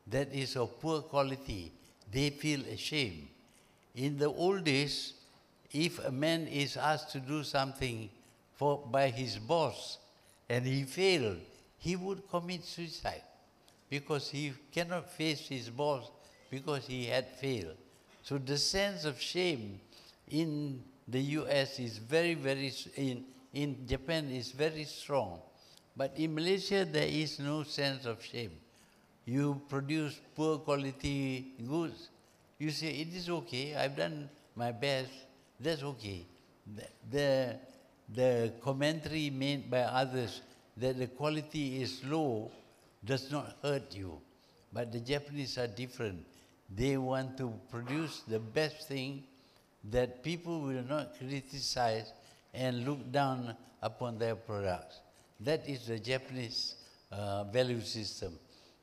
that is of poor quality, they feel ashamed. In the old days, if a man is asked to do something by his boss and he failed, he would commit suicide because he cannot face his boss because he had failed. So the sense of shame in the US is in Japan is very strong. But in Malaysia, there is no sense of shame. You produce poor quality goods, you say, it is okay, I've done my best, that's okay. The commentary made by others that the quality is low does not hurt you. But the Japanese are different. They want to produce the best thing that people will not criticize and look down upon their products. That is the Japanese value system.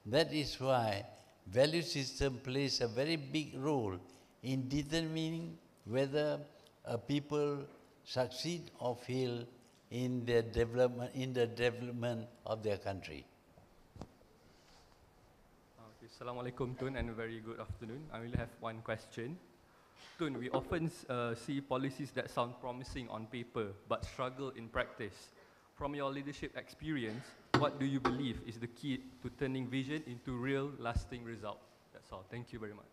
That is why value system plays a very big role in determining whether people succeed or fail in the development of their country. Okay, Assalamualaikum Tun, and a very good afternoon. I only have one question. Tun, we often see policies that sound promising on paper but struggle in practice. From your leadership experience, what do you believe is the key to turning vision into real, lasting results? That's all. Thank you very much.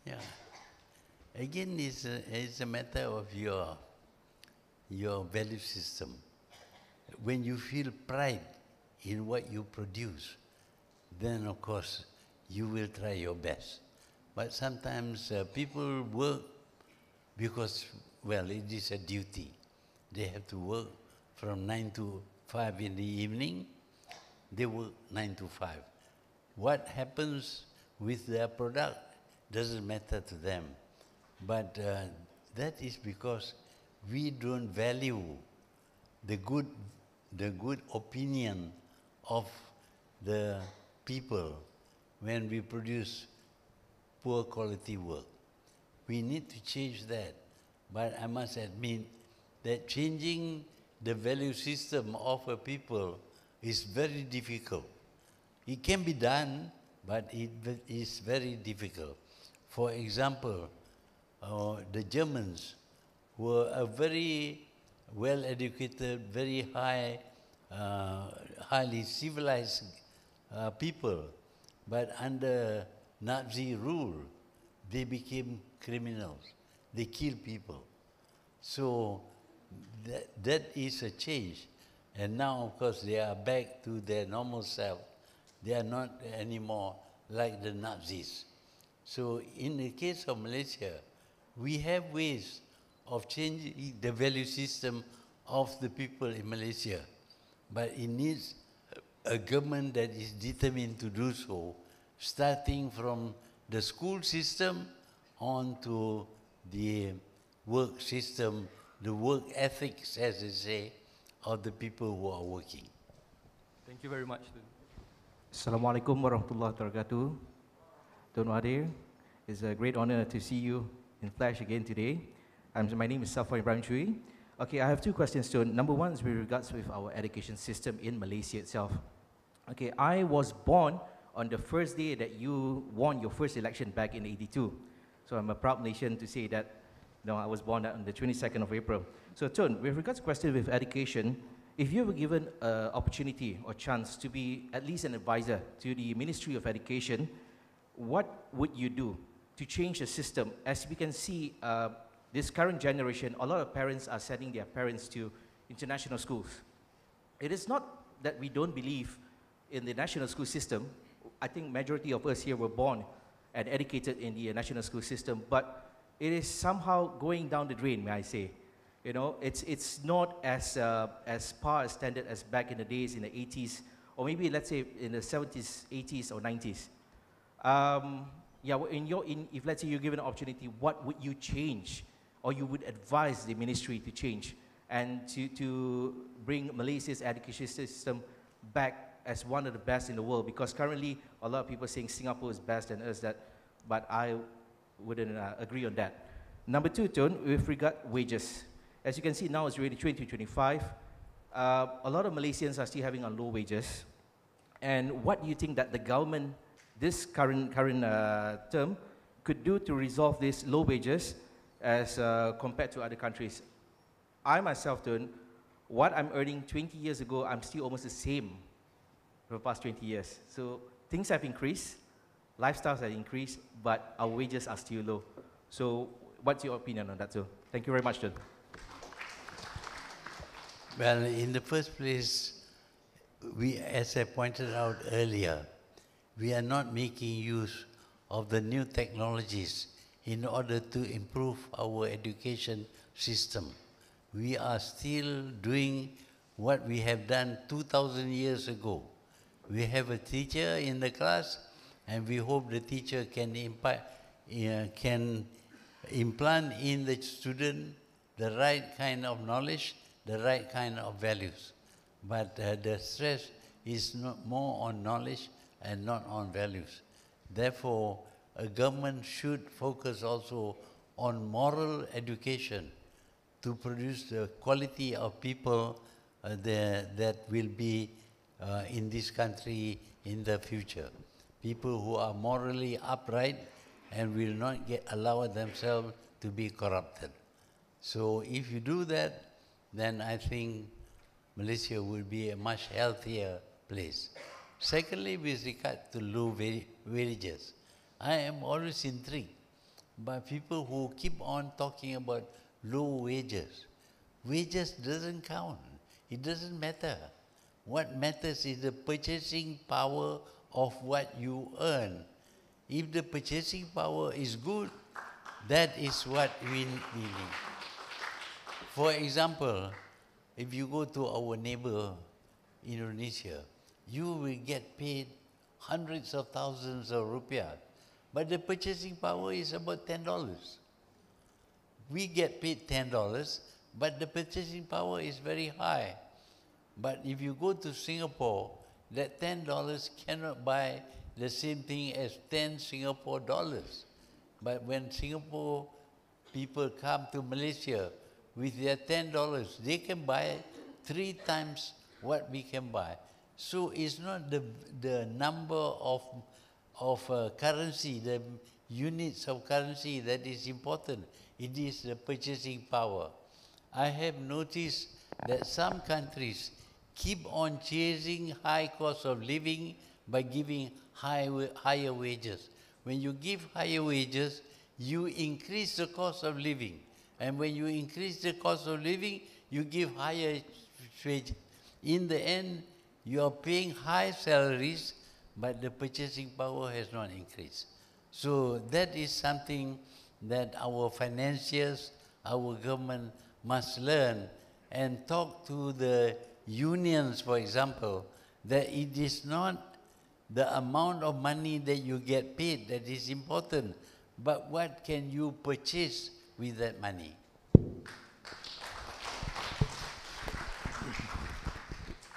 Yeah. Again, it's a matter of your value system. When you feel pride in what you produce, then of course you will try your best. But sometimes people work because, well, it is a duty. They have to work from 9 to 5 in the evening. They work 9 to 5. What happens with their product doesn't matter to them. But that is because we don't value the good opinion of the people when we produce poor quality work. We need to change that. But I must admit that changing the value system of a people is very difficult. It can be done, but it is very difficult. For example, the Germans were a very well-educated, very highly civilized people, but under Nazi rule, they became criminals. They killed people. So that is a change. And now, of course, they are back to their normal self. They are not anymore like the Nazis. So in the case of Malaysia, we have ways of changing the value system of the people in Malaysia. But it needs a government that is determined to do so, starting from the school system on to the work system, the work ethics, as they say, of the people who are working. Thank you very much. Assalamualaikum warahmatullahi wabarakatuh. Tun Mahathir, it's a great honor to see you in flesh again today. My name is Safwan Ibrahim Chui. Okay, I have two questions, Tun. Number one is with regards with our education system in Malaysia itself. Okay, I was born on the first day that you won your first election back in '82. So I'm a proud nation to say that I was born on the 22nd of April. So Tun, with regards to question with education, if you were given an opportunity or chance to be at least an advisor to the Ministry of Education, what would you do to change the system? As we can see, this current generation, a lot of parents are sending their parents to international schools. It is not that we don't believe in the national school system. I think majority of us here were born and educated in the national school system, but it is somehow going down the drain, may I say. You know, it's not as par as standard as back in the days in the 80s, or maybe let's say in the 70s, 80s, or 90s. If let's say you're given an opportunity, what would you change, or you would advise the ministry to change, and to bring Malaysia's education system back as one of the best in the world? Because currently, a lot of people are saying Singapore is best and us that, but I wouldn't agree on that. Number two, Tun, with regard wages. As you can see now, it's already 2025. A lot of Malaysians are still having low wages. And what do you think that the government, this current term, could do to resolve these low wages as compared to other countries? I myself, Tun, what I'm earning 20 years ago, I'm still almost the same for the past 20 years. So things have increased, lifestyles have increased, but our wages are still low. So what's your opinion on that, too? Thank you very much, Tun. Well, in the first place, as I pointed out earlier, we are not making use of the new technologies in order to improve our education system. We are still doing what we have done 2,000 years ago. We have a teacher in the class, and we hope the teacher can implant in the student the right kind of knowledge, the right kind of values. But the stress is not more on knowledge and not on values. Therefore, a government should focus also on moral education to produce the quality of people that will be in this country in the future. People who are morally upright and will not allow themselves to be corrupted. So if you do that, then I think Malaysia will be a much healthier place. Secondly, with regard to low wages, I am always intrigued by people who keep on talking about low wages. Wages doesn't count. It doesn't matter. What matters is the purchasing power of what you earn. If the purchasing power is good, that is what we need. For example, if you go to our neighbor, Indonesia, you will get paid hundreds of thousands of rupiah, but the purchasing power is about $10. We get paid $10, but the purchasing power is very high. But if you go to Singapore, that $10 cannot buy the same thing as 10 Singapore dollars. But when Singapore people come to Malaysia with their $10, they can buy 3 times what we can buy. So it's not the number of currency, the units of currency that is important. It is the purchasing power. I have noticed that some countries keep on chasing high cost of living by giving higher wages. When you give higher wages, you increase the cost of living. And when you increase the cost of living, you give higher wages. In the end, you are paying high salaries, but the purchasing power has not increased. So that is something that our financiers, our government must learn and talk to the unions, for example, that it is not the amount of money that you get paid that is important, but what can you purchase with that money?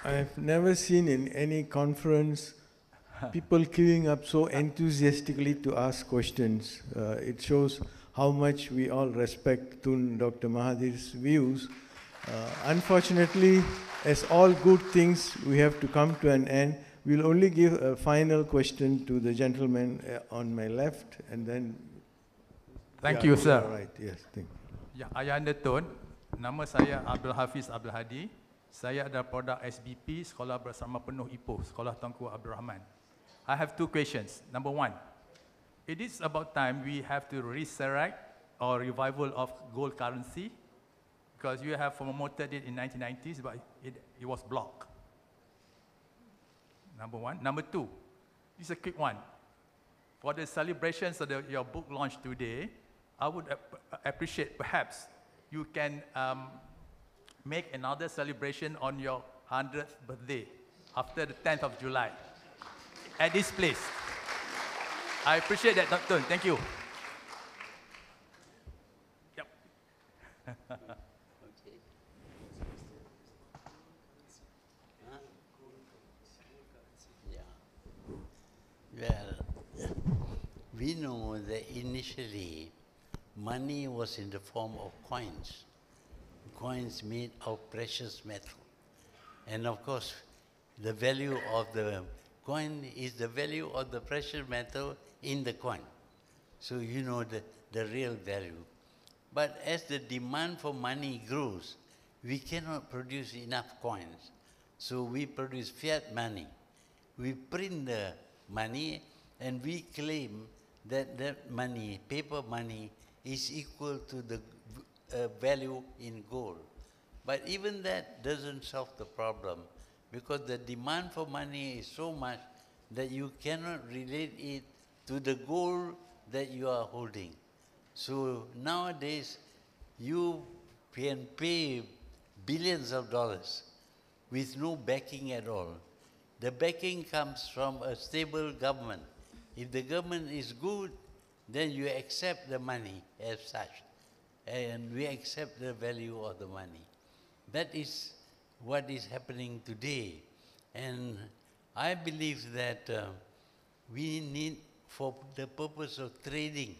I've never seen in any conference people queuing up so enthusiastically to ask questions. It shows how much we all respect Tun Dr. Mahathir's views. Unfortunately, as all good things, we have to come to an end. We'll only give a final question to the gentleman on my left, and then... Thank you, sir. Right, yes, thank you. Ya, Ayahanda Tun, nama saya Abdul Hafiz Abdul Hadi. Saya adalah produk SBP, Sekolah Bersama Penuh Ipoh, Sekolah Tunku Abdul Rahman. I have 2 questions. Number 1, it is about time we have to resurrect or revival of gold currency, because you have promoted it in 1990s, but it was blocked. Number 1. Number 2, this is a quick one. For the celebrations of your book launch today, I would appreciate perhaps you can make another celebration on your 100th birthday after the 10th of July at this place. I appreciate that, Dr. Thank you. Yep. Well, we know that initially money was in the form of coins. Coins made of precious metal. And of course, the value of the coin is the value of the precious metal in the coin. So you know the real value. But as the demand for money grows, we cannot produce enough coins. So we produce fiat money. We print the money and we claim that that money, paper money, is equal to the value in gold. But even that doesn't solve the problem, because the demand for money is so much that you cannot relate it to the gold that you are holding. So nowadays, you can pay billions of dollars with no backing at all. The backing comes from a stable government. If the government is good, then you accept the money as such, and we accept the value of the money. That is what is happening today. And I believe that we need, for the purpose of trading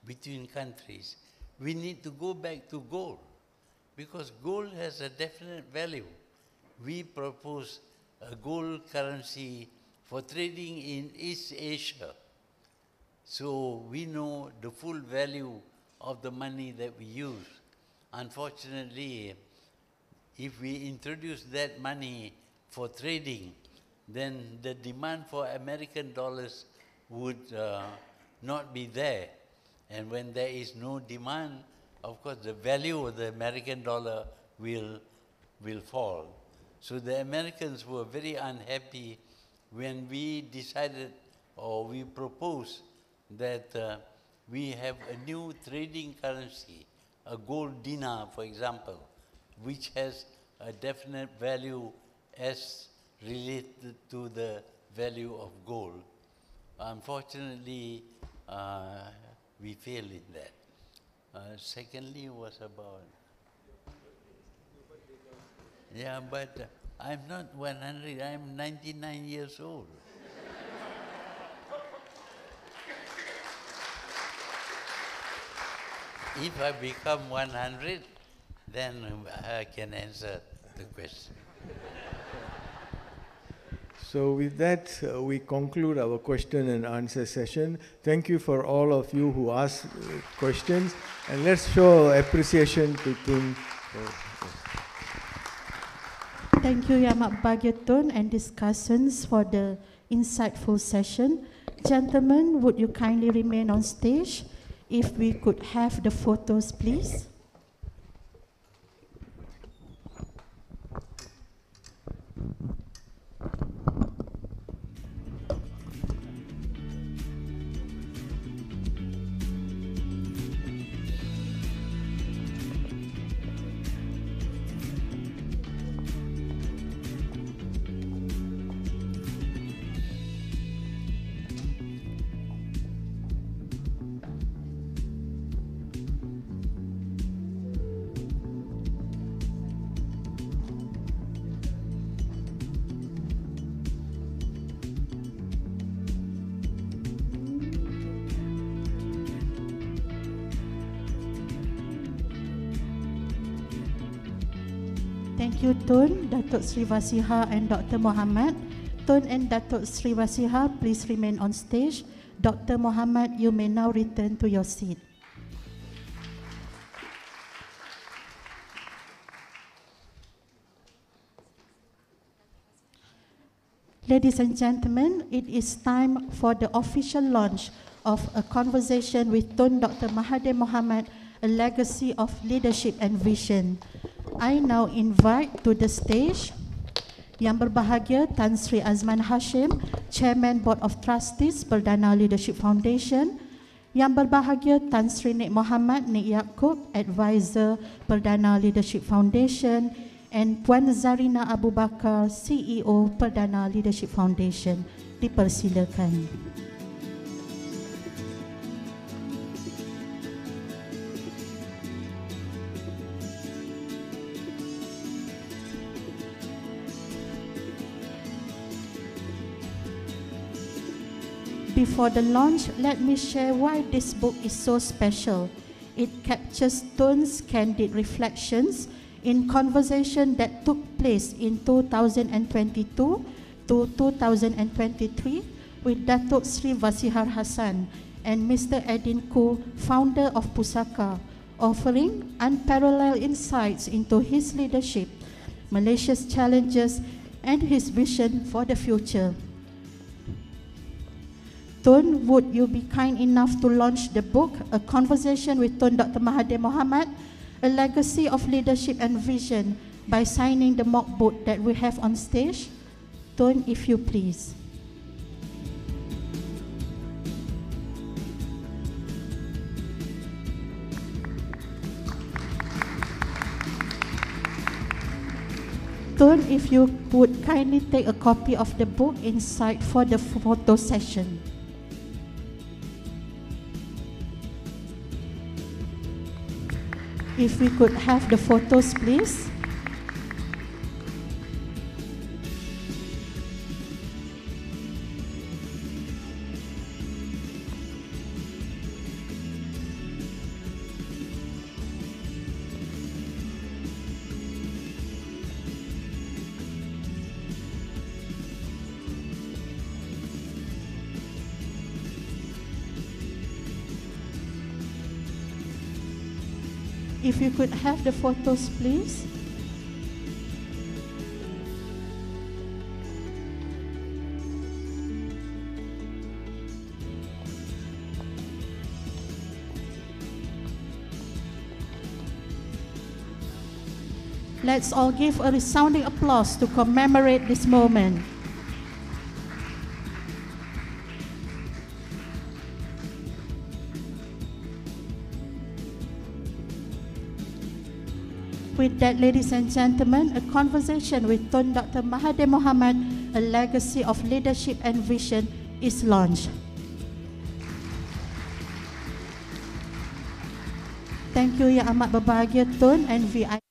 between countries, we need to go back to gold, because gold has a definite value. We propose a gold currency for trading in East Asia. So we know the full value of the money that we use. Unfortunately, if we introduce that money for trading, then the demand for American dollars would not be there. And when there is no demand, of course, the value of the American dollar will fall. So the Americans were very unhappy when we decided, or we proposed, that we have a new trading currency, a gold dinar, for example, which has a definite value as related to the value of gold. Unfortunately, we failed in that. Secondly was about, yeah, but I'm not 100, I'm 99 years old. If I become 100, then I can answer the question. So with that, we conclude our question and answer session. Thank you for all of you who asked questions, and let's show appreciation to Tun. Thank you, Yang Amat Bahagia Tun and discussants for the insightful session. Gentlemen, would you kindly remain on stage? If we could have the photos, please. Thank you, Tun, Datuk Sri Wasiha and Dr. Mohamad. Tun and Datuk Sri Wasiha, please remain on stage. Dr. Mohamad, you may now return to your seat. Ladies and gentlemen, it is time for the official launch of A Conversation with Tun Dr. Mahathir Mohamad, A Legacy of Leadership and Vision. I now invite to the stage Yang Berbahagia Tan Sri Azman Hashim, Chairman Board of Trustees Perdana Leadership Foundation. Yang Berbahagia Tan Sri Nik Mohamad Nik Yaakob, Advisor Perdana Leadership Foundation, and Puan Zarina Abu Bakar, CEO Perdana Leadership Foundation. Dipersilakan. Before the launch, let me share why this book is so special. It captures Tun's candid reflections in conversation that took place in 2022 to 2023 with Datuk Sri Vasihar Hassan and Mr. Edin Koo, founder of Pusaka, offering unparalleled insights into his leadership, Malaysia's challenges, and his vision for the future. Tun, would you be kind enough to launch the book, A Conversation with Tun Dr. Mahathir Mohamad, A Legacy of Leadership and Vision, by signing the mock book that we have on stage? Tun, if you please. Tun, if you would kindly take a copy of the book inside for the photo session. If we could have the photos, please. If you could have the photos, please. Let's all give a resounding applause to commemorate this moment. With that, ladies and gentlemen, a conversation with Tun Dr. Mahathir Mohamad, a legacy of leadership and vision, is launched. Thank you yang amat berbahagia Tun and VIP.